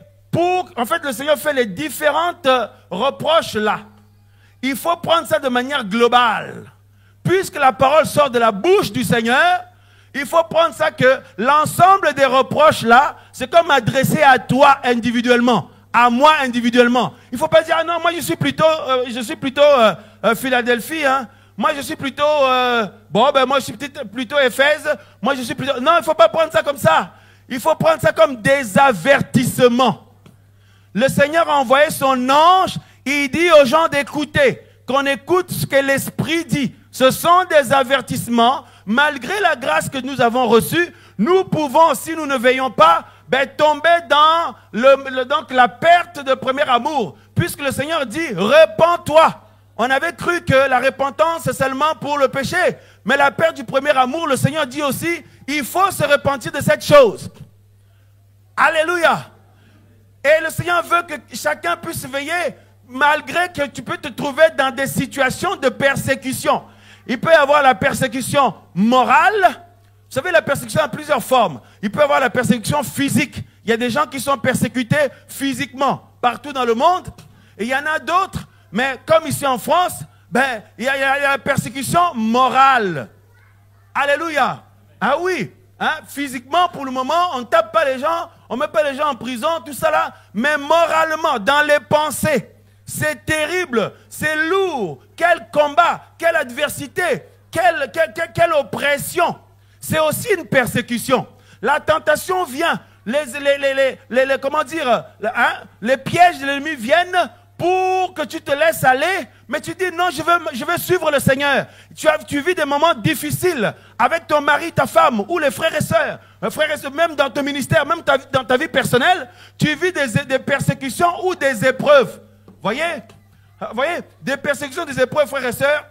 en fait, le Seigneur fait les différentes reproches là. Il faut prendre ça de manière globale. Puisque la parole sort de la bouche du Seigneur, il faut prendre ça que l'ensemble des reproches là, c'est comme adressé à toi individuellement, à moi individuellement. Il ne faut pas dire, ah non, moi je suis plutôt Philadelphie, hein. Moi je suis plutôt, moi je suis plutôt Éphèse, moi je suis plutôt... Non, il ne faut pas prendre ça comme ça. Il faut prendre ça comme des avertissements. Le Seigneur a envoyé son ange, il dit aux gens d'écouter, qu'on écoute ce que l'Esprit dit. Ce sont des avertissements. Malgré la grâce que nous avons reçue, nous pouvons, si nous ne veillons pas, tomber dans donc la perte de premier amour. Puisque le Seigneur dit, repens-toi. On avait cru que la repentance c'est seulement pour le péché. Mais la perte du premier amour, le Seigneur dit aussi, il faut se repentir de cette chose. Alléluia. Et le Seigneur veut que chacun puisse veiller, malgré que tu peux te trouver dans des situations de persécution. Il peut y avoir la persécution morale. Vous savez, la persécution a plusieurs formes. Il peut y avoir la persécution physique. Il y a des gens qui sont persécutés physiquement partout dans le monde. Et il y en a d'autres, mais comme ici en France, il y a la persécution morale. Alléluia. Ah oui, hein, physiquement, pour le moment, on ne tape pas les gens, on ne met pas les gens en prison, tout ça là. Mais moralement, dans les pensées, c'est terrible, c'est lourd. Quel combat, quelle adversité, quelle oppression. C'est aussi une persécution. La tentation vient, comment dire, les pièges de l'ennemi viennent pour que tu te laisses aller, mais tu dis non, je veux suivre le Seigneur. Tu vis des moments difficiles avec ton mari, ta femme ou les frères et sœurs, même dans ton ministère, même dans ta vie personnelle, tu vis des persécutions ou des épreuves. Voyez, des persécutions, des épreuves, frères et sœurs.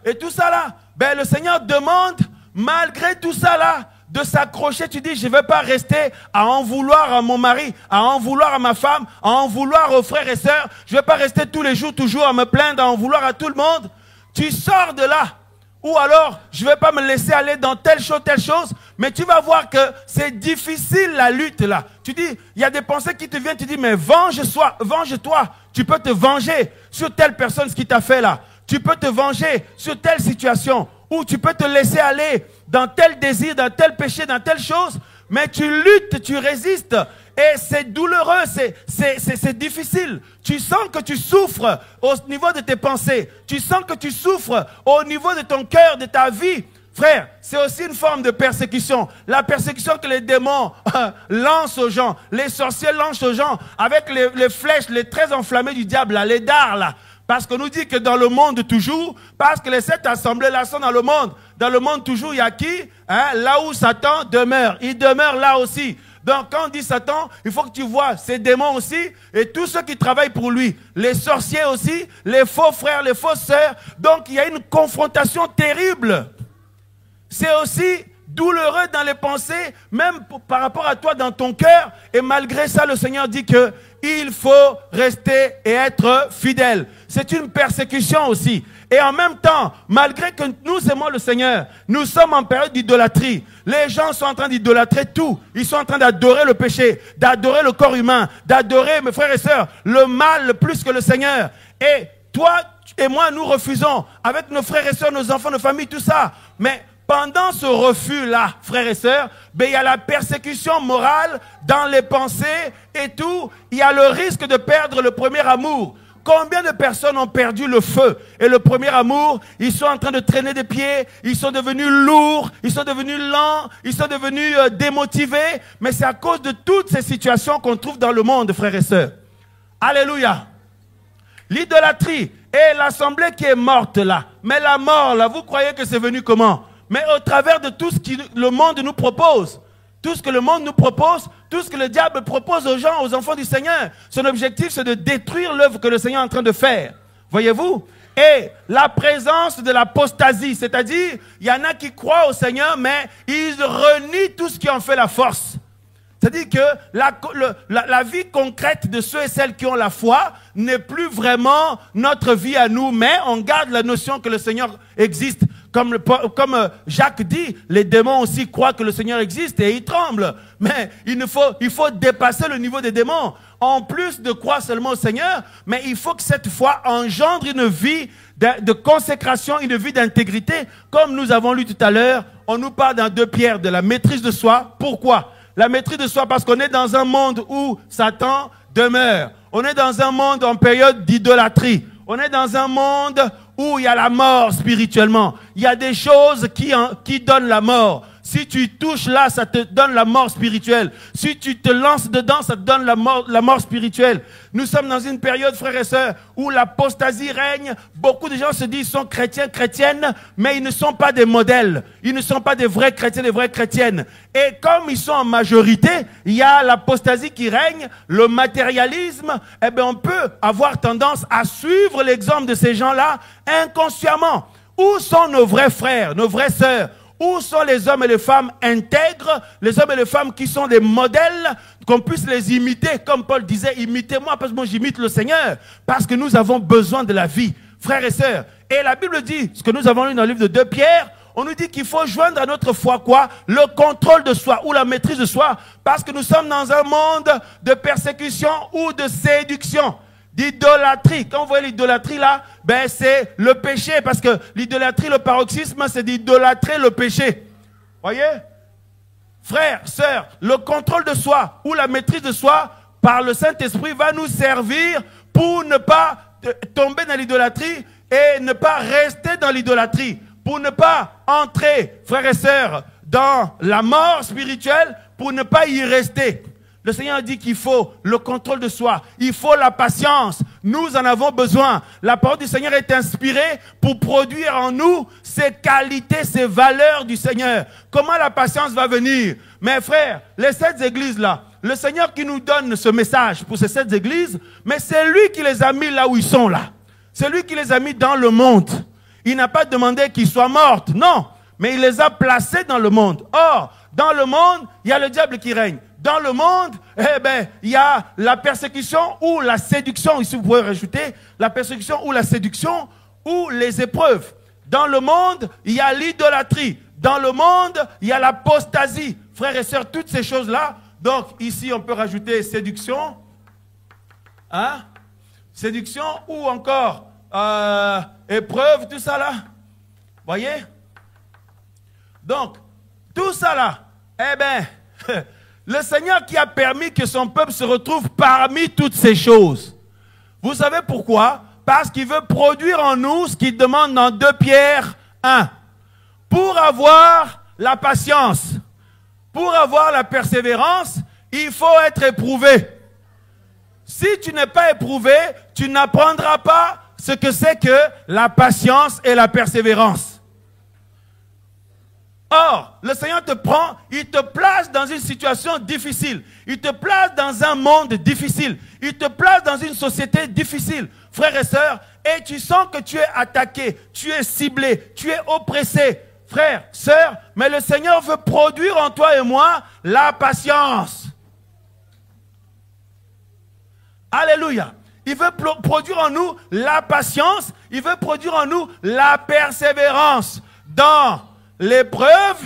Et tout ça là, le Seigneur demande, malgré tout ça là, de s'accrocher. Tu dis, je ne vais pas rester à en vouloir à mon mari, à en vouloir à ma femme, à en vouloir aux frères et sœurs. Je ne vais pas rester tous les jours, toujours à me plaindre, à en vouloir à tout le monde. Tu sors de là. Ou alors, je ne vais pas me laisser aller dans telle chose, mais tu vas voir que c'est difficile la lutte là. Tu dis, il y a des pensées qui te viennent, tu dis, mais venge-toi. Tu peux te venger sur telle personne, ce qui t'a fait là. Tu peux te venger sur telle situation. Ou tu peux te laisser aller dans tel désir, dans tel péché, dans telle chose. Mais tu luttes, tu résistes. Et c'est douloureux, c'est difficile. Tu sens que tu souffres au niveau de tes pensées. Tu sens que tu souffres au niveau de ton cœur, de ta vie. Frère, c'est aussi une forme de persécution. La persécution que les démons lancent aux gens, les sorciers lancent aux gens avec les flèches, les traits enflammés du diable, là, les dards là. Parce qu'on nous dit que dans le monde toujours, parce que les 7 assemblées là sont dans le monde toujours, il y a qui? Là où Satan demeure, il demeure là aussi. Donc quand on dit Satan, il faut que tu vois ces démons aussi et tous ceux qui travaillent pour lui. Les sorciers aussi, les faux frères, les fausses sœurs. Donc il y a une confrontation terrible. C'est aussi douloureux dans les pensées, même par rapport à toi dans ton cœur. Et malgré ça, le Seigneur dit que il faut rester et être fidèle. C'est une persécution aussi. Et en même temps, malgré que nous aimons le Seigneur, nous sommes en période d'idolâtrie. Les gens sont en train d'idolâtrer tout. Ils sont en train d'adorer le péché, d'adorer le corps humain, d'adorer, mes frères et sœurs, le mal plus que le Seigneur. Et toi et moi, nous refusons, avec nos frères et sœurs, nos enfants, nos familles, tout ça. Mais pendant ce refus-là, frères et sœurs, il y a la persécution morale dans les pensées et tout. Il y a le risque de perdre le premier amour. Combien de personnes ont perdu le feu et le premier amour? Ils sont en train de traîner des pieds, ils sont devenus lourds, ils sont devenus lents, ils sont devenus démotivés. Mais c'est à cause de toutes ces situations qu'on trouve dans le monde, frères et sœurs. Alléluia. L'idolâtrie et l'assemblée qui est morte là. Mais la mort là, vous croyez que c'est venu comment? Mais au travers de tout ce que le monde nous propose. Tout ce que le monde nous propose, tout ce que le diable propose aux gens, aux enfants du Seigneur. Son objectif, c'est de détruire l'œuvre que le Seigneur est en train de faire. Voyez-vous? Et la présence de l'apostasie, c'est-à-dire, il y en a qui croient au Seigneur, mais ils renient tout ce qui en fait la force. C'est-à-dire que la vie concrète de ceux et celles qui ont la foi n'est plus vraiment notre vie à nous, mais on garde la notion que le Seigneur existe. Comme Jacques dit, les démons aussi croient que le Seigneur existe et ils tremblent. Mais il faut dépasser le niveau des démons. En plus de croire seulement au Seigneur, mais il faut que cette foi engendre une vie de consécration, une vie d'intégrité. Comme nous avons lu tout à l'heure, on nous parle dans 2 Pierre de la maîtrise de soi. Pourquoi? La maîtrise de soi parce qu'on est dans un monde où Satan demeure. On est dans un monde en période d'idolâtrie. On est dans un monde où il y a la mort spirituellement. Il y a des choses qui donnent la mort. Si tu touches là, ça te donne la mort spirituelle. Si tu te lances dedans, ça te donne la mort spirituelle. Nous sommes dans une période, frères et sœurs, où l'apostasie règne. Beaucoup de gens se disent qu'ils sont chrétiens, chrétiennes, mais ils ne sont pas des modèles. Ils ne sont pas des vrais chrétiens, des vraies chrétiennes. Et comme ils sont en majorité, il y a l'apostasie qui règne, le matérialisme. Eh bien, on peut avoir tendance à suivre l'exemple de ces gens-là inconsciemment. Où sont nos vrais frères, nos vraies sœurs? Où sont les hommes et les femmes intègres, les hommes et les femmes qui sont des modèles, qu'on puisse les imiter, comme Paul disait, imitez-moi parce que moi j'imite le Seigneur, parce que nous avons besoin de la vie, frères et sœurs. Et la Bible dit, ce que nous avons lu dans le livre de 2 Pierre, on nous dit qu'il faut joindre à notre foi quoi? Le contrôle de soi ou la maîtrise de soi, parce que nous sommes dans un monde de persécution ou de séduction. D'idolâtrie. Quand vous voyez l'idolâtrie là, ben c'est le péché, parce que l'idolâtrie, le paroxysme, c'est d'idolâtrer le péché. Voyez? Frères, sœurs, le contrôle de soi ou la maîtrise de soi par le Saint-Esprit va nous servir pour ne pas tomber dans l'idolâtrie et ne pas rester dans l'idolâtrie, pour ne pas entrer, frères et sœurs, dans la mort spirituelle, pour ne pas y rester. Le Seigneur dit qu'il faut le contrôle de soi. Il faut la patience. Nous en avons besoin. La parole du Seigneur est inspirée pour produire en nous ces qualités, ces valeurs du Seigneur. Comment la patience va venir? Mes frères, les 7 églises-là, le Seigneur qui nous donne ce message pour ces 7 églises, mais c'est lui qui les a mis là où ils sont là. C'est lui qui les a mis dans le monde. Il n'a pas demandé qu'ils soient morts, non. Mais il les a placés dans le monde. Or, dans le monde, il y a le diable qui règne. Dans le monde, eh ben, il y a la persécution ou la séduction. Ici, vous pouvez rajouter la persécution ou la séduction ou les épreuves. Dans le monde, il y a l'idolâtrie. Dans le monde, il y a l'apostasie. Frères et sœurs, toutes ces choses-là. Donc, ici, on peut rajouter séduction. Hein? Séduction ou encore épreuve, tout ça là. Voyez? Donc, tout ça là, eh bien, le Seigneur qui a permis que son peuple se retrouve parmi toutes ces choses. Vous savez pourquoi? Parce qu'il veut produire en nous ce qu'il demande dans 2 Pierre 1. Pour avoir la patience, pour avoir la persévérance, il faut être éprouvé. Si tu n'es pas éprouvé, tu n'apprendras pas ce que c'est que la patience et la persévérance. Or, le Seigneur te prend, il te place dans une situation difficile. Il te place dans un monde difficile. Il te place dans une société difficile, frères et sœurs, et tu sens que tu es attaqué, tu es ciblé, tu es oppressé. frère, sœur, mais le Seigneur veut produire en toi et moi la patience. Alléluia. Il veut produire en nous la patience. Il veut produire en nous la persévérance dans l'épreuve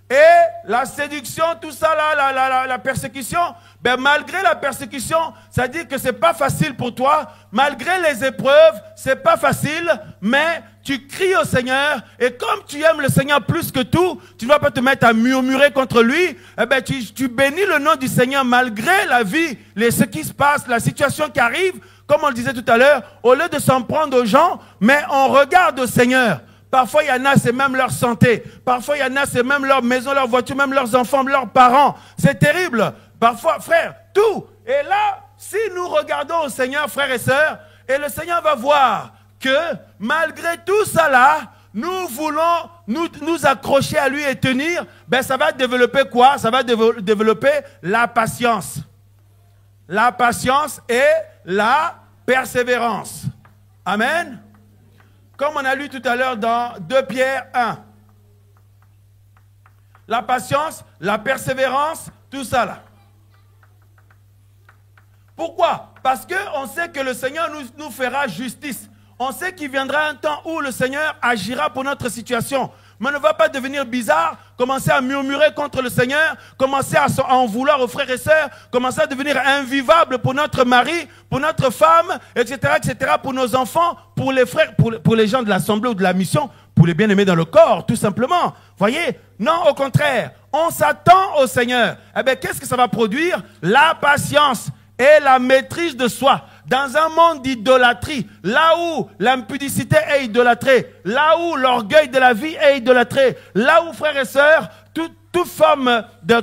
et la séduction, tout ça là, la persécution. Ben, malgré la persécution, ça dit que c'est pas facile pour toi. Malgré les épreuves, c'est pas facile, mais tu cries au Seigneur et comme tu aimes le Seigneur plus que tout, tu ne vas pas te mettre à murmurer contre lui. Eh ben, tu bénis le nom du Seigneur malgré la vie, ce qui se passe, la situation qui arrive. Comme on le disait tout à l'heure, au lieu de s'en prendre aux gens, mais on regarde au Seigneur. Parfois, il y en a, c'est même leur santé. Parfois, il y en a, c'est même leur maison, leur voiture, même leurs enfants, leurs parents. C'est terrible. Parfois, frère, tout. Et là, si nous regardons au Seigneur, frères et sœurs, et le Seigneur va voir que malgré tout ça là, nous voulons nous accrocher à lui et tenir, ben ça va développer quoi? Ça va développer la patience. La patience et la persévérance. Amen. Comme on a lu tout à l'heure dans 2 Pierre 1. La patience, la persévérance, tout ça là. Pourquoi? Parce qu'on sait que le Seigneur nous fera justice. On sait qu'il viendra un temps où le Seigneur agira pour notre situation. Mais on ne va pas devenir bizarre, commencer à murmurer contre le Seigneur, commencer à en vouloir aux frères et sœurs, commencer à devenir invivable pour notre mari, pour notre femme, etc., pour nos enfants, pour les frères, pour les gens de l'assemblée ou de la mission, pour les bien-aimés dans le corps, tout simplement. Voyez? Non, au contraire, on s'attend au Seigneur. Eh bien, qu'est-ce que ça va produire? La patience et la maîtrise de soi. Dans un monde d'idolâtrie, là où l'impudicité est idolâtrée, là où l'orgueil de la vie est idolâtré, là où, frères et sœurs, toute forme de,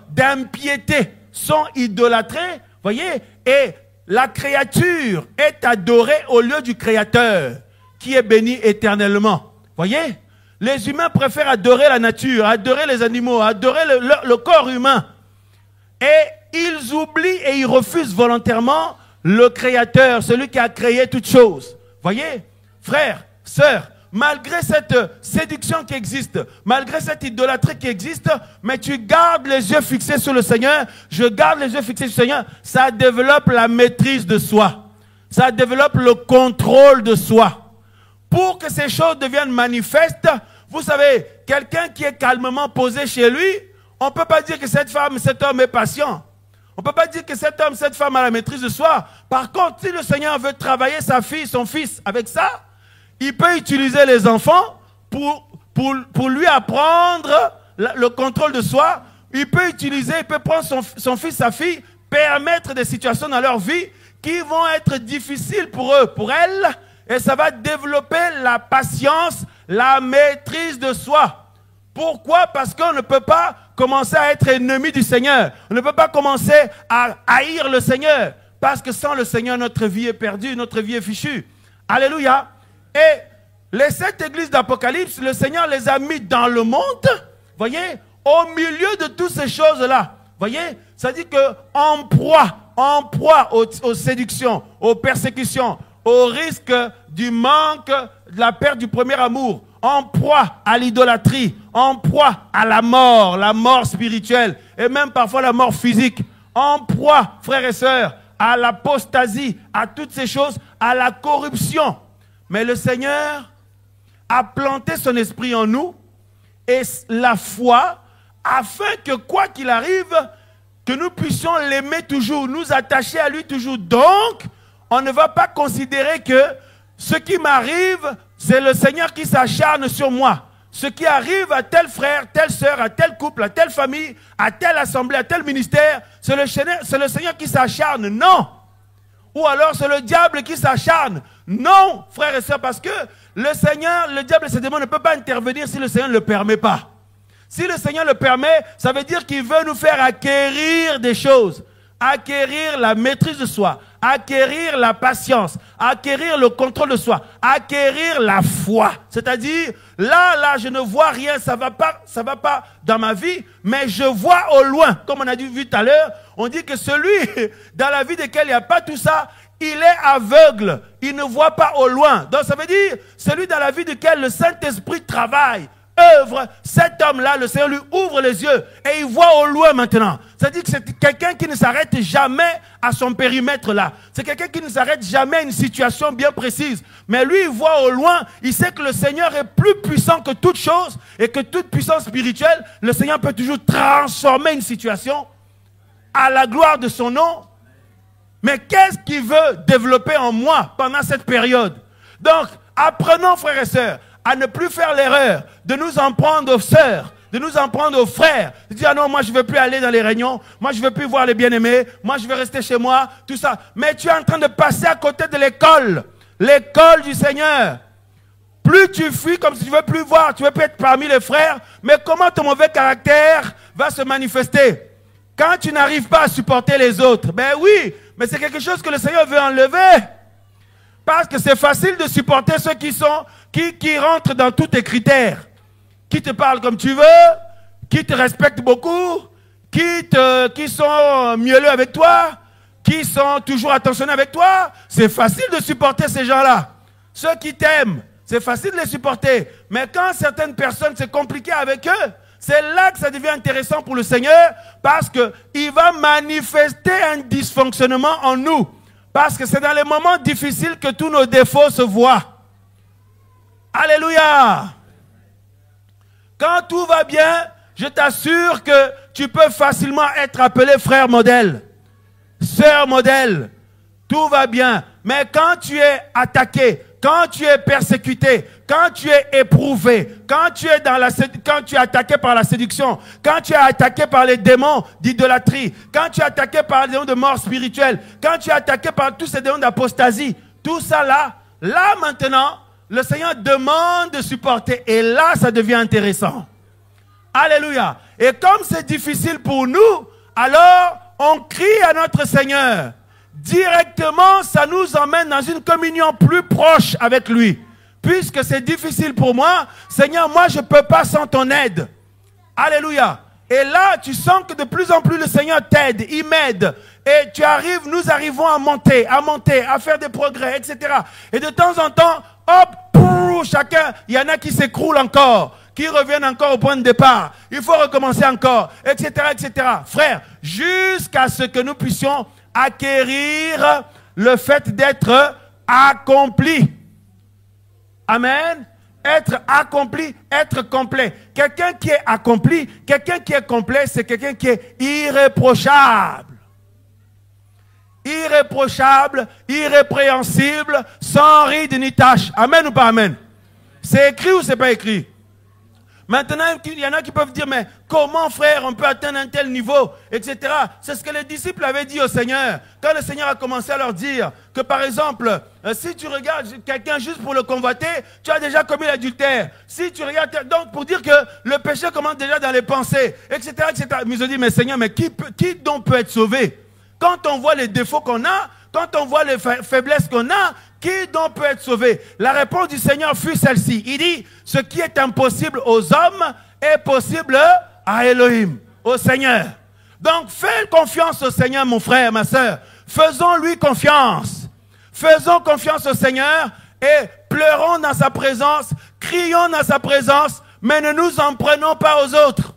d'impiété sont idolâtrées, voyez, et la créature est adorée au lieu du Créateur, qui est béni éternellement. Voyez, les humains préfèrent adorer la nature, adorer les animaux, adorer le corps humain. Et ils oublient et ils refusent volontairement le Créateur, celui qui a créé toutes choses. Voyez, frères, sœurs, malgré cette séduction qui existe, malgré cette idolâtrie qui existe, mais tu gardes les yeux fixés sur le Seigneur, je garde les yeux fixés sur le Seigneur, ça développe la maîtrise de soi. Ça développe le contrôle de soi. Pour que ces choses deviennent manifestes, vous savez, quelqu'un qui est calmement posé chez lui, on ne peut pas dire que cette femme, cet homme est patient. On ne peut pas dire que cet homme, cette femme a la maîtrise de soi. Par contre, si le Seigneur veut travailler sa fille, son fils avec ça, il peut utiliser les enfants pour lui apprendre le contrôle de soi. Il peut prendre son fils, sa fille, permettre des situations dans leur vie qui vont être difficiles pour eux, pour elles. Et ça va développer la patience, la maîtrise de soi. Pourquoi? Parce qu'on ne peut pas commencer à être ennemi du Seigneur. On ne peut pas commencer à haïr le Seigneur. Parce que sans le Seigneur, notre vie est perdue, notre vie est fichue. Alléluia. Et les 7 églises d'Apocalypse, le Seigneur les a mis dans le monde, voyez, au milieu de toutes ces choses-là. Voyez, ça dit qu'en proie aux séductions, aux persécutions, au risque du manque, de la perte du premier amour, en proie à l'idolâtrie, en proie à la mort spirituelle, et même parfois la mort physique, en proie, frères et sœurs, à l'apostasie, à toutes ces choses, à la corruption. Mais le Seigneur a planté son esprit en nous, et la foi, afin que quoi qu'il arrive, que nous puissions l'aimer toujours, nous attacher à lui toujours. Donc, on ne va pas considérer que ce qui m'arrive, c'est le Seigneur qui s'acharne sur moi. Ce qui arrive à tel frère, telle sœur, à tel couple, à telle famille, à telle assemblée, à tel ministère, c'est le Seigneur qui s'acharne. Non. Ou alors c'est le diable qui s'acharne. Non, frères et sœurs, parce que le diable et ses démons ne peuvent pas intervenir si le Seigneur ne le permet pas. Si le Seigneur le permet, ça veut dire qu'il veut nous faire acquérir des choses. Acquérir la maîtrise de soi, acquérir la patience, acquérir le contrôle de soi, acquérir la foi. C'est-à-dire, là, je ne vois rien, ça va pas dans ma vie, mais je vois au loin. Comme on a vu tout à l'heure, on dit que celui dans la vie desquels il n'y a pas tout ça, il est aveugle, il ne voit pas au loin. Donc ça veut dire, celui dans la vie duquel le Saint-Esprit travaille, œuvre, cet homme-là, le Seigneur lui ouvre les yeux et il voit au loin maintenant. C'est-à-dire que c'est quelqu'un qui ne s'arrête jamais à son périmètre là. C'est quelqu'un qui ne s'arrête jamais à une situation bien précise. Mais lui, il voit au loin, il sait que le Seigneur est plus puissant que toute chose et que toute puissance spirituelle, le Seigneur peut toujours transformer une situation à la gloire de son nom. Mais qu'est-ce qu'il veut développer en moi pendant cette période? Donc, apprenons, frères et sœurs, à ne plus faire l'erreur de nous en prendre aux sœurs, de nous en prendre aux frères, de dire, ah non, moi je ne veux plus aller dans les réunions, moi je ne veux plus voir les bien-aimés, moi je vais rester chez moi, tout ça. Mais tu es en train de passer à côté de l'école du Seigneur. Plus tu fuis comme si tu ne veux plus voir, tu ne veux plus être parmi les frères, mais comment ton mauvais caractère va se manifester? Quand tu n'arrives pas à supporter les autres, ben oui, mais c'est quelque chose que le Seigneur veut enlever. Parce que c'est facile de supporter ceux qui rentrent dans tous tes critères. Qui te parlent comme tu veux, qui te respectent beaucoup, qui sont mielleux avec toi, qui sont toujours attentionnés avec toi. C'est facile de supporter ces gens-là. Ceux qui t'aiment, c'est facile de les supporter. Mais quand certaines personnes, c'est compliqué avec eux, c'est là que ça devient intéressant pour le Seigneur parce qu'il va manifester un dysfonctionnement en nous. Parce que c'est dans les moments difficiles que tous nos défauts se voient. Alléluia! Quand tout va bien, je t'assure que tu peux facilement être appelé frère modèle, sœur modèle. Tout va bien. Mais quand tu es attaqué, quand tu es persécuté, quand tu es éprouvé, quand tu es attaqué par la séduction, quand tu es attaqué par les démons d'idolâtrie, quand tu es attaqué par les démons de mort spirituelle, quand tu es attaqué par tous ces démons d'apostasie, tout ça là maintenant, le Seigneur demande de supporter. Et là, ça devient intéressant. Alléluia. Et comme c'est difficile pour nous, alors on crie à notre Seigneur. Directement, ça nous emmène dans une communion plus proche avec lui. Puisque c'est difficile pour moi, Seigneur, moi je ne peux pas sans ton aide. Alléluia. Et là, tu sens que de plus en plus le Seigneur t'aide, il m'aide. Et nous arrivons à monter, à faire des progrès, etc. Et de temps en temps, hop, chacun, il y en a qui s'écroulent encore, qui reviennent encore au point de départ. Il faut recommencer encore, etc., etc. Frère, jusqu'à ce que nous puissions acquérir le fait d'être accompli. Amen. Être accompli, être complet. Quelqu'un qui est accompli, quelqu'un qui est complet, c'est quelqu'un qui est irréprochable. Irréprochable, irrépréhensible, sans ride ni tache. Amen ou pas amen? C'est écrit ou c'est pas écrit? Maintenant, il y en a qui peuvent dire, mais comment, frère, on peut atteindre un tel niveau, etc. C'est ce que les disciples avaient dit au Seigneur. Quand le Seigneur a commencé à leur dire que, par exemple, si tu regardes quelqu'un juste pour le convoiter, tu as déjà commis l'adultère. Si tu regardes, donc pour dire que le péché commence déjà dans les pensées, etc., etc. Mais ils ont dit, mais Seigneur, mais qui donc peut être sauvé? Quand on voit les défauts qu'on a, quand on voit les faiblesses qu'on a, qui donc peut être sauvé? La réponse du Seigneur fut celle-ci. Il dit, ce qui est impossible aux hommes est possible à Elohim, au Seigneur. Donc fais confiance au Seigneur, mon frère, ma soeur. Faisons-lui confiance. Faisons confiance au Seigneur et pleurons dans sa présence, crions dans sa présence, mais ne nous en prenons pas aux autres.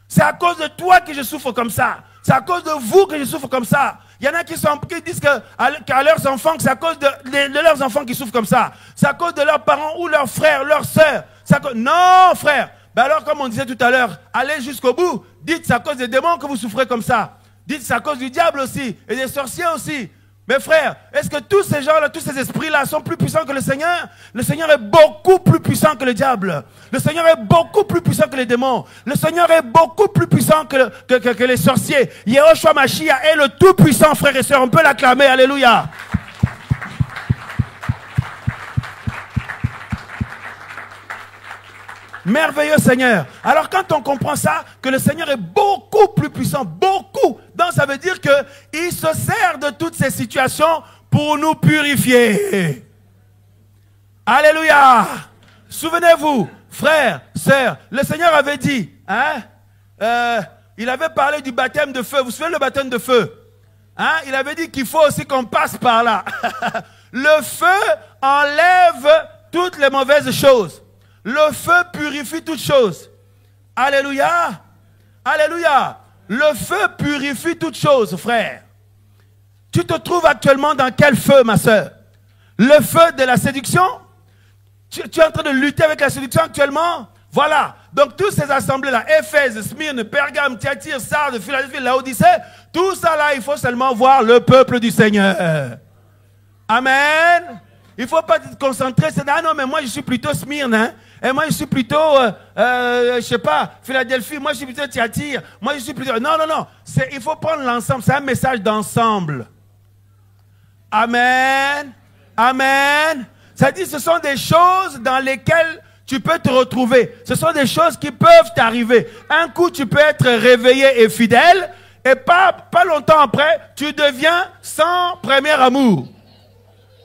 C'est à cause de toi que je souffre comme ça. C'est à cause de vous que je souffre comme ça. Il y en a qui disent qu'à leurs enfants, que c'est à cause de leurs enfants qui souffrent comme ça. C'est à cause de leurs parents ou leurs frères, leurs sœurs. Non, frère. Ben alors, comme on disait tout à l'heure, allez jusqu'au bout. Dites, c'est à cause des démons que vous souffrez comme ça. Dites, c'est à cause du diable aussi et des sorciers aussi. Mais frère, est-ce que tous ces gens-là, tous ces esprits-là sont plus puissants que le Seigneur? Le Seigneur est beaucoup plus puissant que le diable. Le Seigneur est beaucoup plus puissant que les démons. Le Seigneur est beaucoup plus puissant que les sorciers. Yehoshua Mashiach est le tout-puissant, frères et sœurs. On peut l'acclamer. Alléluia. Merveilleux Seigneur. Alors quand on comprend ça, que le Seigneur est beaucoup plus puissant, beaucoup, donc ça veut dire qu'il se sert de toutes ces situations pour nous purifier. Alléluia. Souvenez-vous, frères, sœurs, le Seigneur avait dit, il avait parlé du baptême de feu. Vous vous souvenez le baptême de feu? Il avait dit qu'il faut aussi qu'on passe par là. Le feu enlève toutes les mauvaises choses. Le feu purifie toutes choses. Alléluia. Alléluia. Le feu purifie toutes choses, frère. Tu te trouves actuellement dans quel feu, ma soeur? Le feu de la séduction? Tu es en train de lutter avec la séduction actuellement? Voilà. Donc, toutes ces assemblées-là, Éphèse, Smyrne, Pergame, Thyatire, Sardes, Philadelphie, Laodicée, tout ça là, il faut seulement voir le peuple du Seigneur. Amen. Il ne faut pas te concentrer, c'est ah non, mais moi je suis plutôt Smyrne, hein. Et moi je suis plutôt, je sais pas, Philadelphie, moi je suis plutôt Thyatire, moi je suis plutôt... Non, non, non, il faut prendre l'ensemble, c'est un message d'ensemble. Amen. Amen. Ça dit, ce sont des choses dans lesquelles tu peux te retrouver. Ce sont des choses qui peuvent t'arriver. Un coup, tu peux être réveillé et fidèle, et pas longtemps après, tu deviens sans premier amour.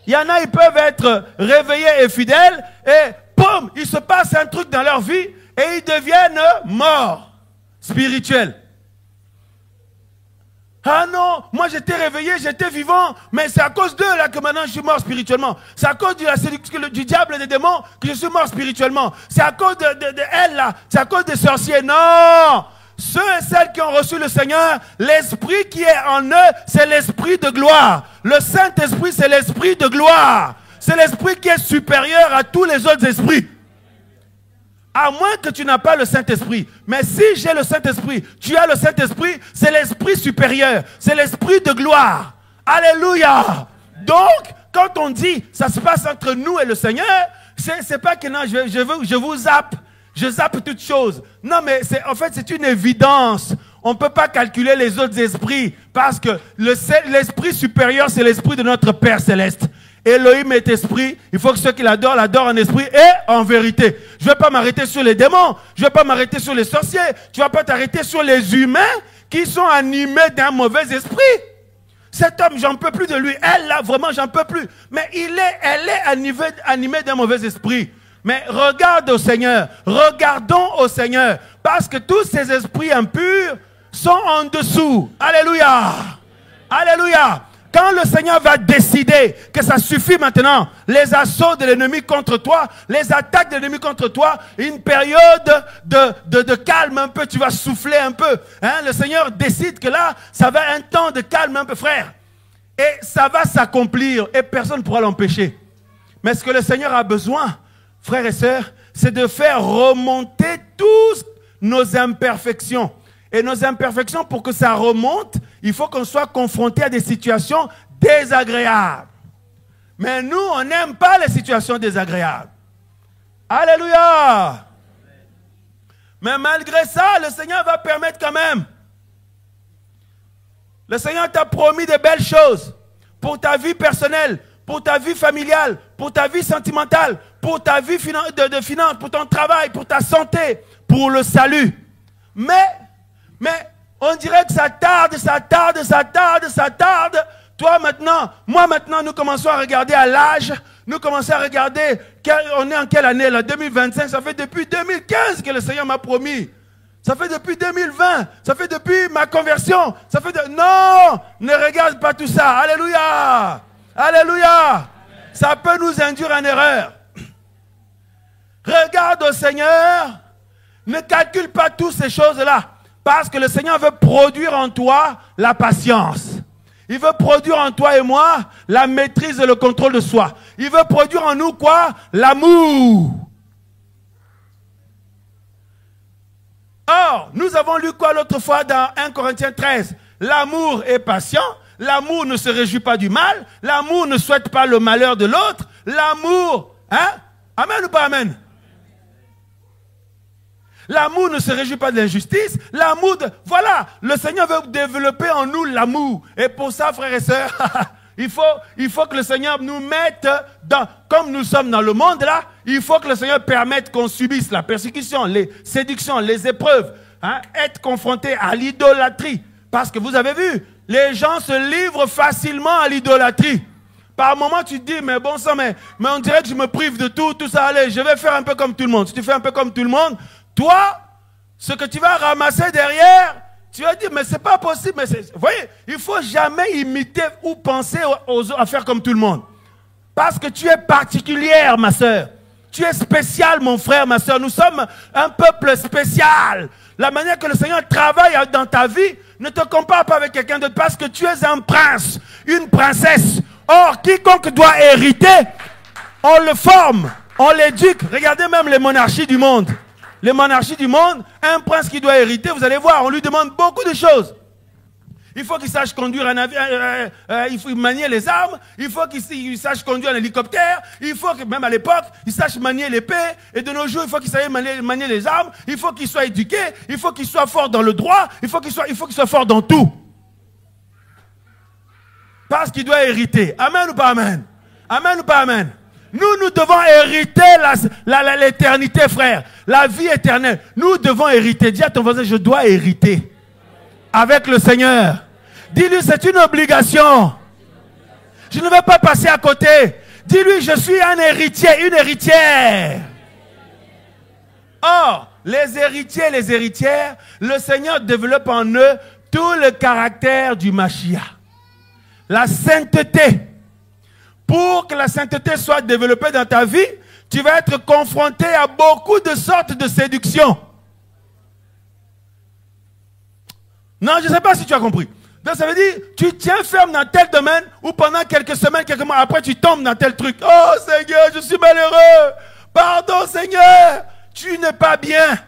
Il y en a, ils peuvent être réveillés et fidèles, et boum, il se passe un truc dans leur vie, et ils deviennent morts spirituels. Ah non, moi j'étais réveillé, j'étais vivant, mais c'est à cause d'eux là que maintenant je suis mort spirituellement. C'est à cause de la séduction du diable et des démons que je suis mort spirituellement. C'est à cause de elle là, c'est à cause des sorciers. Non! Ceux et celles qui ont reçu le Seigneur, l'esprit qui est en eux, c'est l'esprit de gloire. Le Saint-Esprit, c'est l'esprit de gloire. C'est l'esprit qui est supérieur à tous les autres esprits. À moins que tu n'as pas le Saint-Esprit. Mais si j'ai le Saint-Esprit, tu as le Saint-Esprit, c'est l'esprit supérieur. C'est l'esprit de gloire. Alléluia. Donc, quand on dit, ça se passe entre nous et le Seigneur, c'est pas que non, je vous zappe. Je zappe toutes choses. Non, mais en fait, c'est une évidence. On ne peut pas calculer les autres esprits. Parce que l'esprit supérieur, c'est l'esprit de notre Père Céleste. Elohim est esprit. Il faut que ceux qui l'adorent en esprit et en vérité. Je ne vais pas m'arrêter sur les démons. Je ne vais pas m'arrêter sur les sorciers. Tu ne vas pas t'arrêter sur les humains qui sont animés d'un mauvais esprit. Cet homme, j'en peux plus de lui. Elle, là, vraiment, j'en peux plus. Mais elle est animée d'un mauvais esprit. Mais regarde au Seigneur. Regardons au Seigneur. Parce que tous ces esprits impurs sont en dessous. Alléluia. Alléluia. Quand le Seigneur va décider que ça suffit maintenant, les assauts de l'ennemi contre toi, les attaques de l'ennemi contre toi, une période de calme un peu, tu vas souffler un peu. Hein? Le Seigneur décide que là, ça va un temps de calme un peu, frère. Et ça va s'accomplir et personne ne pourra l'empêcher. Mais ce que le Seigneur a besoin, frères et sœurs, c'est de faire remonter toutes nos imperfections. Et nos imperfections, pour que ça remonte, il faut qu'on soit confronté à des situations désagréables. Mais nous, on n'aime pas les situations désagréables. Alléluia. Mais malgré ça, le Seigneur va permettre quand même. Le Seigneur t'a promis de belles choses pour ta vie personnelle, pour ta vie familiale, pour ta vie sentimentale, pour ta vie de finance, pour ton travail, pour ta santé, pour le salut. Mais on dirait que ça tarde. Toi maintenant, moi maintenant, nous commençons à regarder à l'âge. Nous commençons à regarder, on est en quelle année là? 2025, ça fait depuis 2015 que le Seigneur m'a promis. Ça fait depuis 2020, ça fait depuis ma conversion. Non, ne regarde pas tout ça. Alléluia. Alléluia. Ça peut nous induire en erreur. Regarde au Seigneur. Ne calcule pas toutes ces choses-là. Parce que le Seigneur veut produire en toi la patience. Il veut produire en toi et moi la maîtrise et le contrôle de soi. Il veut produire en nous quoi? L'amour. Or, nous avons lu quoi l'autre fois dans 1 Corinthiens 13? L'amour est patient. L'amour ne se réjouit pas du mal. L'amour ne souhaite pas le malheur de l'autre. L'amour, hein? Amen ou pas amen? L'amour ne se réjouit pas de l'injustice. L'amour voilà, le Seigneur veut développer en nous l'amour. Et pour ça, frères et sœurs, il faut que le Seigneur nous mette comme nous sommes dans le monde là, il faut que le Seigneur permette qu'on subisse la persécution, les séductions, les épreuves, hein, être confronté à l'idolâtrie. Parce que vous avez vu, les gens se livrent facilement à l'idolâtrie. Par moment, tu te dis, mais bon sang, mais on dirait que je me prive de tout ça, allez, je vais faire un peu comme tout le monde. Si tu fais un peu comme tout le monde, toi, ce que tu vas ramasser derrière, tu vas dire, mais c'est pas possible. Mais vous voyez, il ne faut jamais imiter ou penser à faire comme tout le monde. Parce que tu es particulière, ma soeur. Tu es spécial, mon frère, ma soeur. Nous sommes un peuple spécial. La manière que le Seigneur travaille dans ta vie, ne te compare pas avec quelqu'un d'autre parce que tu es un prince, une princesse. Or, quiconque doit hériter, on le forme, on l'éduque. Regardez même les monarchies du monde. Les monarchies du monde, un prince qui doit hériter, vous allez voir, on lui demande beaucoup de choses. Il faut qu'il sache conduire un navire, il faut manier les armes, il faut qu'il sache conduire un hélicoptère, il faut que, même à l'époque, il sache manier l'épée, et de nos jours, il faut qu'il sache manier les armes, il faut qu'il soit éduqué, il faut qu'il soit fort dans le droit, il faut qu'il soit fort dans tout. Parce qu'il doit hériter. Amen ou pas amen? Amen ou pas amen? Nous devons hériter l'éternité, frère. La vie éternelle. Nous devons hériter. Dis à ton voisin, je dois hériter. Avec le Seigneur. Dis-lui, c'est une obligation. Je ne vais pas passer à côté. Dis-lui, je suis un héritier, une héritière. Or, les héritiers et les héritières, le Seigneur développe en eux tout le caractère du Mashiach. La sainteté. Pour que la sainteté soit développée dans ta vie, tu vas être confronté à beaucoup de sortes de séductions. Non, je ne sais pas si tu as compris. Donc ça veut dire, tu tiens ferme dans tel domaine, ou pendant quelques semaines, quelques mois, après tu tombes dans tel truc. Oh Seigneur, je suis malheureux. Pardon Seigneur, tu n'es pas bien.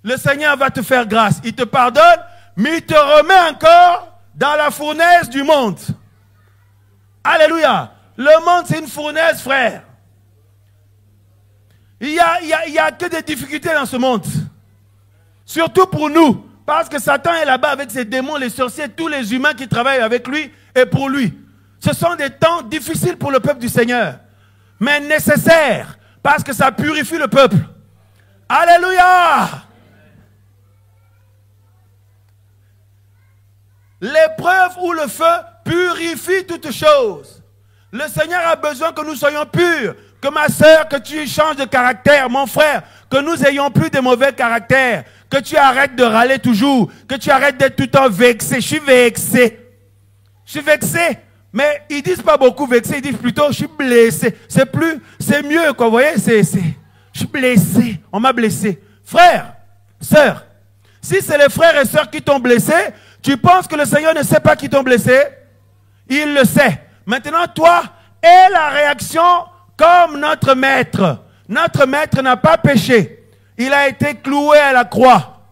Le Seigneur va te faire grâce. Il te pardonne, mais il te remet encore dans la fournaise du monde. Alléluia. Le monde, c'est une fournaise, frère. Il y a que des difficultés dans ce monde. Surtout pour nous. Parce que Satan est là-bas avec ses démons, les sorciers, tous les humains qui travaillent avec lui et pour lui. Ce sont des temps difficiles pour le peuple du Seigneur. Mais nécessaires. Parce que ça purifie le peuple. Alléluia. L'épreuve ou le feu purifie toutes choses. Le Seigneur a besoin que nous soyons purs. Que ma soeur, que tu changes de caractère. Mon frère, que nous ayons plus de mauvais caractères. Que tu arrêtes de râler toujours. Que tu arrêtes d'être tout le temps vexé. Je suis vexé. Je suis vexé. Mais ils disent pas beaucoup vexé. Ils disent plutôt je suis blessé. C'est mieux quoi. Vous voyez, je suis blessé. On m'a blessé. Frère, sœur, si c'est les frères et sœurs qui t'ont blessé, tu penses que le Seigneur ne sait pas qui t'ont blessé? Il le sait. Maintenant, toi, aie la réaction comme notre maître. Notre maître n'a pas péché. Il a été cloué à la croix.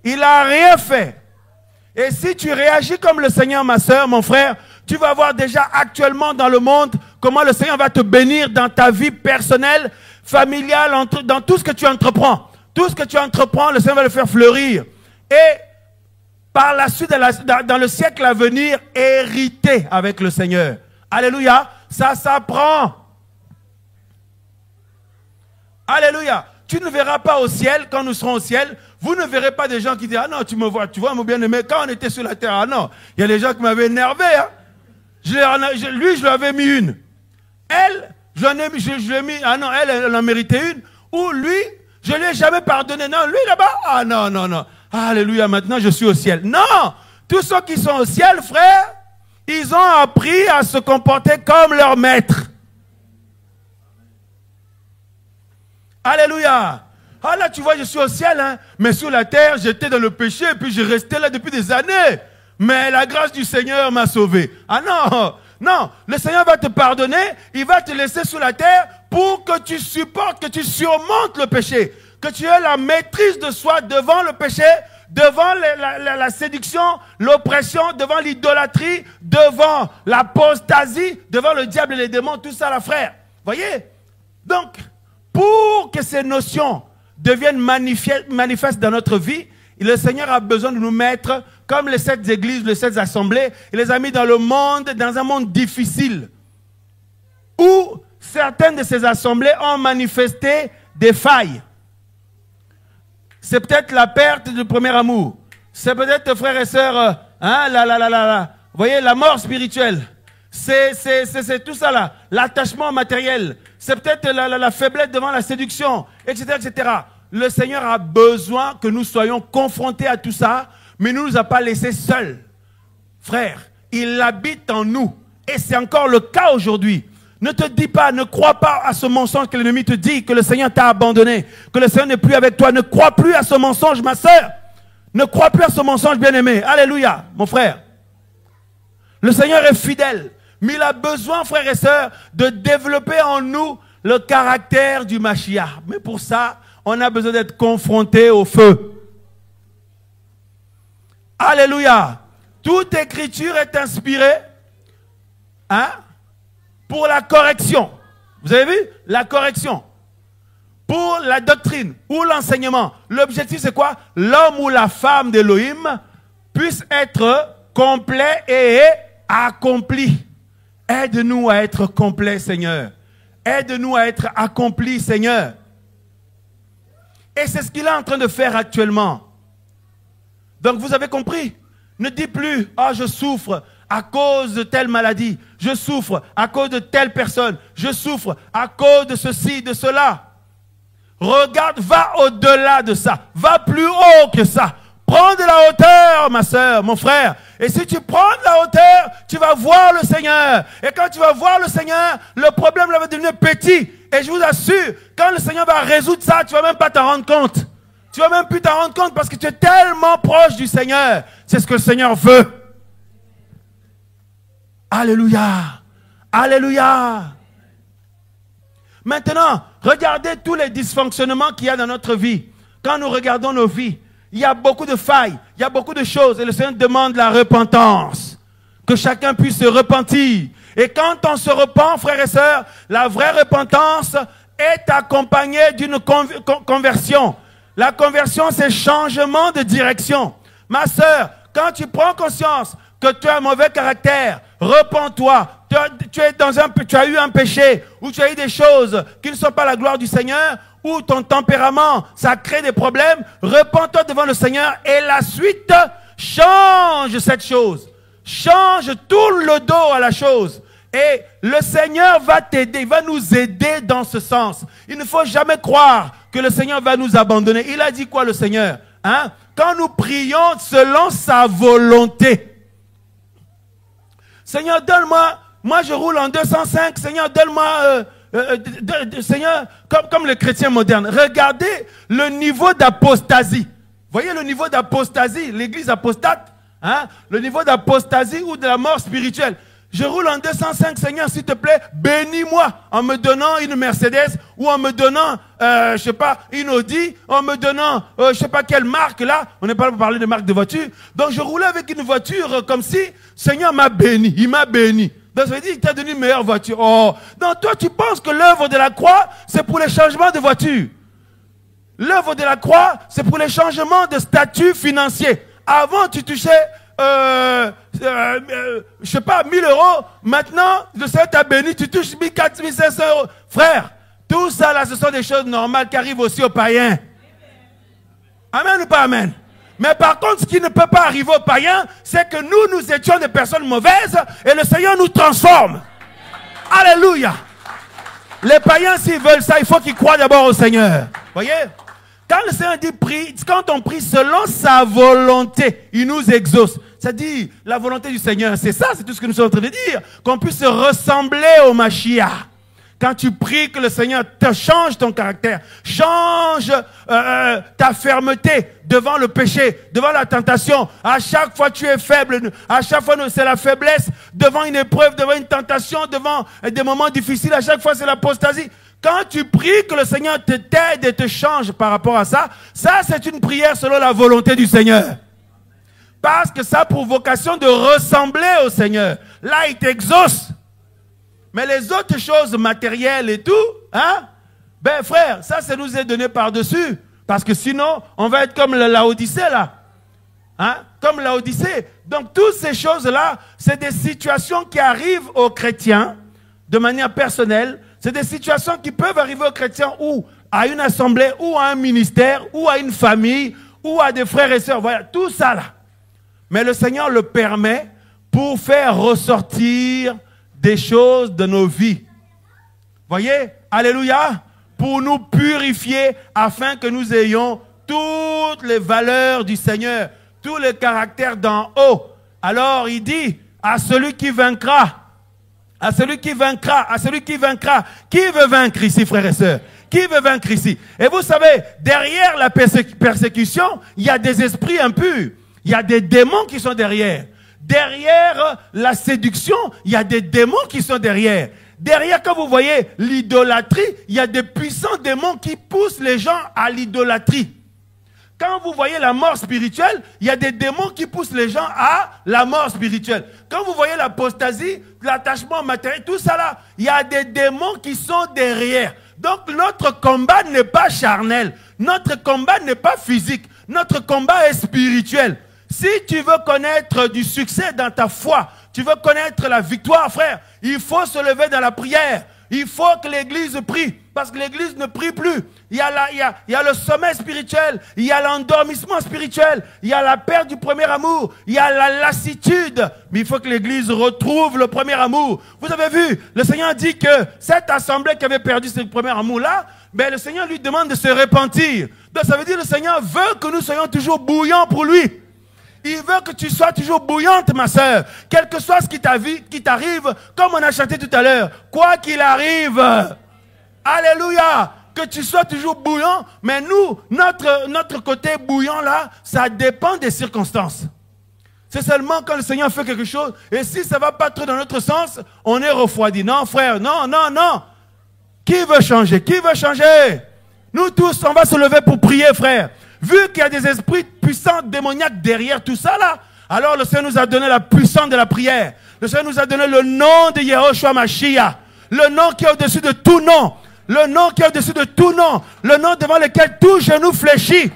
Il n'a rien fait. Et si tu réagis comme le Seigneur, ma soeur, mon frère, tu vas voir déjà actuellement dans le monde comment le Seigneur va te bénir dans ta vie personnelle, familiale, dans tout ce que tu entreprends. Tout ce que tu entreprends, le Seigneur va le faire fleurir. Et par la suite, dans le siècle à venir, hériter avec le Seigneur. Alléluia. Ça s'apprend. Alléluia. Tu ne verras pas au ciel, quand nous serons au ciel, vous ne verrez pas des gens qui disent, ah non, tu vois mon bien-aimé, quand on était sur la terre, ah non, il y a des gens qui m'avaient énervé, hein. Lui, je lui avais mis une. Elle, je lui ai mis, ah non, elle en méritait une. Ou lui, je ne lui ai jamais pardonné. Non, lui là-bas, ah non, non, non. Alléluia, maintenant je suis au ciel. Non, tous ceux qui sont au ciel, frère, ils ont appris à se comporter comme leur maître. Alléluia. Ah là, tu vois, je suis au ciel, hein, mais sur la terre, j'étais dans le péché et puis je restais là depuis des années. Mais la grâce du Seigneur m'a sauvé. Ah non, non, le Seigneur va te pardonner, il va te laisser sur la terre pour que tu supportes, que tu surmontes le péché. Que tu aies la maîtrise de soi devant le péché, devant la séduction, l'oppression, devant l'idolâtrie, devant l'apostasie, devant le diable et les démons, tout ça là, frère. Voyez? Donc, pour que ces notions deviennent manifestes dans notre vie, le Seigneur a besoin de nous mettre comme les 7 églises, les 7 assemblées. Il les a mis dans le monde, dans un monde difficile, où certaines de ces assemblées ont manifesté des failles. C'est peut-être la perte du premier amour. C'est peut-être, frères et sœurs, vous voyez, la mort spirituelle. C'est tout ça là. L'attachement matériel. C'est peut-être la faiblesse devant la séduction, etc., etc. Le Seigneur a besoin que nous soyons confrontés à tout ça, mais il ne nous a pas laissés seuls. Frère, il habite en nous. Et c'est encore le cas aujourd'hui. Ne te dis pas, ne crois pas à ce mensonge que l'ennemi te dit, que le Seigneur t'a abandonné, que le Seigneur n'est plus avec toi. Ne crois plus à ce mensonge, ma sœur. Ne crois plus à ce mensonge, bien-aimé. Alléluia, mon frère. Le Seigneur est fidèle, mais il a besoin, frères et sœurs, de développer en nous le caractère du Mashiach. Mais pour ça, on a besoin d'être confronté au feu. Alléluia. Toute écriture est inspirée pour la correction. Vous avez vu? La correction. Pour la doctrine ou l'enseignement. L'objectif, c'est quoi? L'homme ou la femme d'Élohim puisse être complet et accompli. Aide-nous à être complet, Seigneur. Aide-nous à être accomplis, Seigneur. Et c'est ce qu'il est en train de faire actuellement. Donc vous avez compris? Ne dis plus, « Ah, je souffre à cause de telle maladie. Je souffre à cause de telle personne. Je souffre à cause de ceci, de cela. » Regarde, va au-delà de ça. Va plus haut que ça. Prends de la hauteur, ma soeur, mon frère. Et si tu prends de la hauteur, tu vas voir le Seigneur. Et quand tu vas voir le Seigneur, le problème là va devenir petit. Et je vous assure, quand le Seigneur va résoudre ça, tu ne vas même pas t'en rendre compte. Tu ne vas même plus t'en rendre compte parce que tu es tellement proche du Seigneur. C'est ce que le Seigneur veut. Alléluia. Alléluia. Maintenant, regardez tous les dysfonctionnements qu'il y a dans notre vie. Quand nous regardons nos vies, il y a beaucoup de failles, il y a beaucoup de choses. Et le Seigneur demande la repentance. Que chacun puisse se repentir. Et quand on se repent, frères et sœurs, la vraie repentance est accompagnée d'une conversion. La conversion, c'est changement de direction. Ma sœur, quand tu prends conscience que tu as un mauvais caractère, repens-toi. Tu as eu un péché, ou tu as eu des choses qui ne sont pas la gloire du Seigneur, ou ton tempérament, ça crée des problèmes. Repens-toi devant le Seigneur et la suite, change cette chose. Change, tourne le dos à la chose. Et le Seigneur va t'aider, il va nous aider dans ce sens. Il ne faut jamais croire que le Seigneur va nous abandonner. Il a dit quoi le Seigneur? Quand nous prions selon sa volonté. Seigneur, donne-moi, moi je roule en 205, Seigneur, donne-moi, Seigneur, comme le chrétien moderne. Regardez le niveau d'apostasie. Voyez le niveau d'apostasie, l'église apostate, le niveau d'apostasie ou de la mort spirituelle. Je roule en 205, Seigneur, s'il te plaît, bénis-moi en me donnant une Mercedes ou en me donnant, je sais pas, une Audi, en me donnant, je sais pas quelle marque là. On n'est pas là pour parler de marque de voiture. Donc je roulais avec une voiture comme si Seigneur m'a béni, il m'a béni. Donc ça veut dire qu'il t'a donné une meilleure voiture. Oh, donc toi tu penses que l'œuvre de la croix, c'est pour les changements de voiture. L'œuvre de la croix, c'est pour les changements de statut financier. Avant tu touchais... je sais pas, 1000 euros. Maintenant, le Seigneur t'a béni, tu touches 1400, 1500 euros. Frère, tout ça là, ce sont des choses normales qui arrivent aussi aux païens. Amen ou pas amen? Mais par contre, ce qui ne peut pas arriver aux païens, c'est que nous étions des personnes mauvaises et le Seigneur nous transforme. Alléluia. Les païens, s'ils veulent ça, il faut qu'ils croient d'abord au Seigneur. Voyez? Quand le Seigneur dit prie, quand on prie selon sa volonté, il nous exauce. C'est-à-dire, la volonté du Seigneur, c'est ça, c'est tout ce que nous sommes en train de dire. Qu'on puisse ressembler au Mashiach. Quand tu pries que le Seigneur te change ton caractère, change ta fermeté devant le péché, devant la tentation. À chaque fois tu es faible, à chaque fois c'est la faiblesse, devant une épreuve, devant une tentation, devant des moments difficiles, à chaque fois c'est l'apostasie. Quand tu pries que le Seigneur t'aide et te change par rapport à ça, ça c'est une prière selon la volonté du Seigneur. Parce que ça a pour vocation de ressembler au Seigneur. Là, il t'exauce. Mais les autres choses matérielles et tout, ben frère, ça nous est donné par-dessus. Parce que sinon, on va être comme la Odyssée là. Comme la Odyssée. Donc toutes ces choses-là, c'est des situations qui arrivent aux chrétiens de manière personnelle. C'est des situations qui peuvent arriver aux chrétiens ou à une assemblée, ou à un ministère, ou à une famille, ou à des frères et sœurs. Voilà, tout ça là. Mais le Seigneur le permet pour faire ressortir des choses de nos vies. Voyez? Alléluia. Pour nous purifier afin que nous ayons toutes les valeurs du Seigneur, tous les caractères d'en haut. Alors il dit à celui qui vaincra, À celui qui vaincra, à celui qui vaincra. Qui veut vaincre ici, frères et sœurs? Qui veut vaincre ici? Et vous savez, derrière la persécution, il y a des esprits impurs. Il y a des démons qui sont derrière. Derrière la séduction, il y a des démons qui sont derrière. Derrière, quand vous voyez l'idolâtrie, il y a des puissants démons qui poussent les gens à l'idolâtrie. Quand vous voyez la mort spirituelle, il y a des démons qui poussent les gens à la mort spirituelle. Quand vous voyez l'apostasie, l'attachement matériel, tout ça là, il y a des démons qui sont derrière. Donc notre combat n'est pas charnel, notre combat n'est pas physique, notre combat est spirituel. Si tu veux connaître du succès dans ta foi, tu veux connaître la victoire, frère, il faut se lever dans la prière. Il faut que l'église prie, parce que l'église ne prie plus. Il y a le sommeil spirituel, il y a l'endormissement spirituel, il y a la perte du premier amour, il y a la lassitude. Mais il faut que l'église retrouve le premier amour. Vous avez vu, le Seigneur dit que cette assemblée qui avait perdu ce premier amour-là, ben le Seigneur lui demande de se repentir. Donc ça veut dire que le Seigneur veut que nous soyons toujours bouillants pour lui. Il veut que tu sois toujours bouillante, ma sœur. Quel que soit ce qui t'arrive, comme on a chanté tout à l'heure, quoi qu'il arrive, alléluia, que tu sois toujours bouillant. Mais nous, notre côté bouillant là, ça dépend des circonstances. C'est seulement quand le Seigneur fait quelque chose, et si ça ne va pas trop dans notre sens, on est refroidi. Non, frère, non, non, non. Qui veut changer? Qui veut changer? Nous tous, on va se lever pour prier, frère. Vu qu'il y a des esprits puissants, démoniaques derrière tout ça là, alors le Seigneur nous a donné la puissance de la prière. Le Seigneur nous a donné le nom de Yehoshua Mashiach. Le nom qui est au-dessus de tout nom. Le nom qui est au-dessus de tout nom. Le nom devant lequel tout genou fléchit.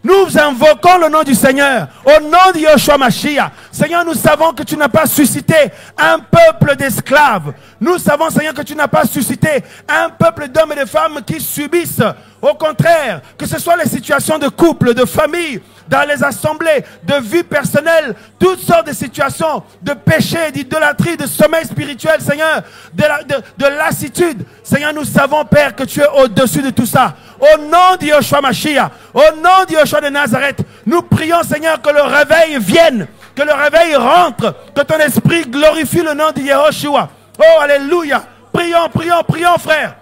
Nous invoquons le nom du Seigneur. Au nom de Yehoshua Mashiach. Seigneur, nous savons que tu n'as pas suscité un peuple d'esclaves. Nous savons, Seigneur, que tu n'as pas suscité un peuple d'hommes et de femmes qui subissent. Au contraire, que ce soit les situations de couple, de famille, dans les assemblées, de vie personnelle, toutes sortes de situations, de péché, d'idolâtrie, de sommeil spirituel, Seigneur, de lassitude. Seigneur, nous savons, Père, que tu es au-dessus de tout ça. Au nom de Yehoshua Mashiach, au nom de Yehoshua de Nazareth, nous prions, Seigneur, que le réveil vienne, que le réveil rentre, que ton esprit glorifie le nom de Yehoshua. Oh, alléluia. Prions, prions, prions, frère.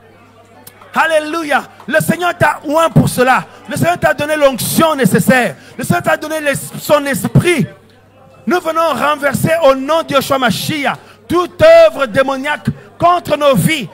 Alléluia. Le Seigneur t'a oint pour cela. Le Seigneur t'a donné l'onction nécessaire. Le Seigneur t'a donné son esprit. Nous venons renverser au nom de Yehoshua Mashiach toute œuvre démoniaque contre nos vies,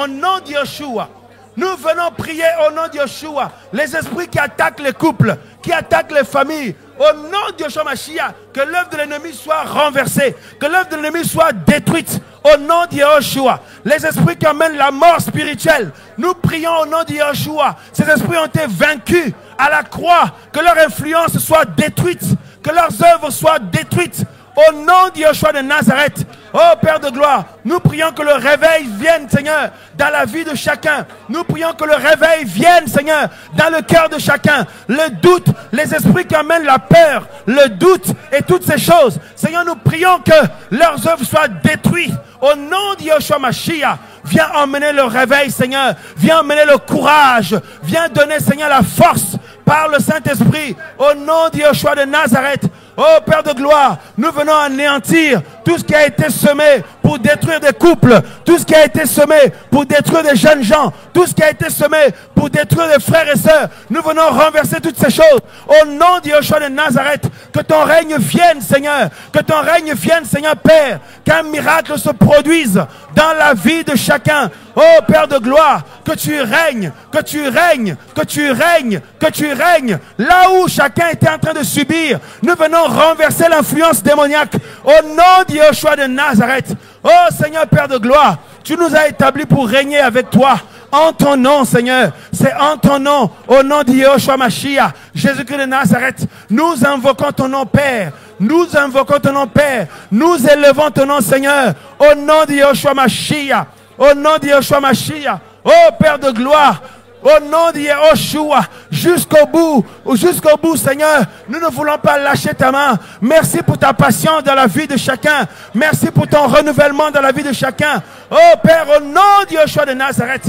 au nom de Yeshua. Nous venons prier au nom de Yeshua. Les esprits qui attaquent les couples, qui attaquent les familles, au nom de Yeshua Mashiach, que l'œuvre de l'ennemi soit renversée, que l'œuvre de l'ennemi soit détruite, au nom de Yeshua. Les esprits qui amènent la mort spirituelle, nous prions au nom de Yeshua. Ces esprits ont été vaincus à la croix, que leur influence soit détruite, que leurs œuvres soient détruites, au nom de Yeshua de Nazareth. Oh Père de gloire, nous prions que le réveil vienne, Seigneur, dans la vie de chacun. Nous prions que le réveil vienne, Seigneur, dans le cœur de chacun. Le doute, les esprits qui amènent la peur, le doute et toutes ces choses. Seigneur, nous prions que leurs œuvres soient détruites. Au nom de Yeshua Mashiach, viens emmener le réveil, Seigneur. Viens emmener le courage. Viens donner, Seigneur, la force par le Saint-Esprit. Au nom de Yeshua de Nazareth. Oh Père de gloire, nous venons anéantir tout ce qui a été semé pour détruire des couples, tout ce qui a été semé pour détruire des jeunes gens, tout ce qui a été semé pour détruire des frères et sœurs. Nous venons renverser toutes ces choses. Au nom de Yeshua de Nazareth, que ton règne vienne, Seigneur. Que ton règne vienne, Seigneur Père. Qu'un miracle se produise dans la vie de chacun. Oh Père de gloire, que tu règnes, que tu règnes, que tu règnes, que tu règnes. Là où chacun était en train de subir, nous venons renverser l'influence démoniaque. Au nom de Yeshua de Nazareth. Oh Seigneur Père de gloire, tu nous as établis pour régner avec toi. En ton nom, Seigneur, c'est en ton nom, au nom de Yehoshua Mashiach, Jésus-Christ de Nazareth, nous invoquons ton nom, Père. Nous invoquons ton nom, Père. Nous élevons ton nom, Seigneur, au nom de Yehoshua Mashiach, au nom de Yehoshua Mashiach. Oh Père de gloire, au nom de Yehoshua, jusqu'au bout, Seigneur, nous ne voulons pas lâcher ta main. Merci pour ta patience dans la vie de chacun. Merci pour ton renouvellement dans la vie de chacun. Oh Père, au nom de Yeshua de Nazareth,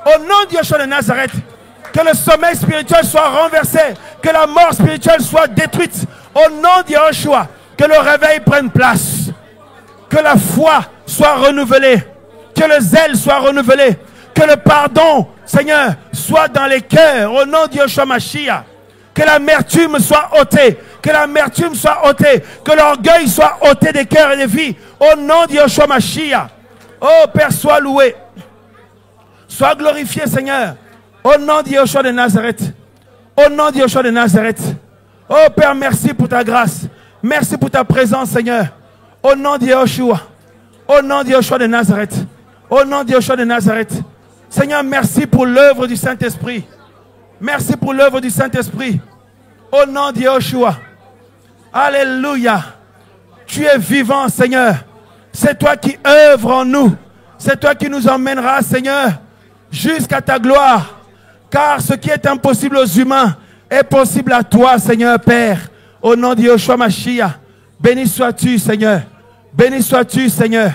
au nom de Yeshua de Nazareth, que le sommeil spirituel soit renversé, que la mort spirituelle soit détruite. Au nom de Yeshua, que le réveil prenne place, que la foi soit renouvelé. Que le zèle soit renouvelé. Que le pardon, Seigneur, soit dans les cœurs. Au nom de Yeshua Mashiach. Que l'amertume soit ôtée. Que l'amertume soit ôtée. Que l'orgueil soit ôté des cœurs et des vies. Au nom de Yeshua Mashiach. Oh Père, sois loué. Sois glorifié, Seigneur. Au nom de Yeshua de Nazareth. Au nom de Yeshua de Nazareth. Oh Père, merci pour ta grâce. Merci pour ta présence, Seigneur. Au nom de Yeshua. Au nom de Yeshua de Nazareth. Au nom de Yeshua de Nazareth. Seigneur, merci pour l'œuvre du Saint-Esprit. Merci pour l'œuvre du Saint-Esprit. Au nom de Yeshua. Alléluia. Tu es vivant, Seigneur. C'est toi qui œuvres en nous. C'est toi qui nous emmèneras, Seigneur, jusqu'à ta gloire. Car ce qui est impossible aux humains est possible à toi, Seigneur Père. Au nom de Yeshua Mashiach. Béni sois-tu, Seigneur. Béni sois-tu, Seigneur.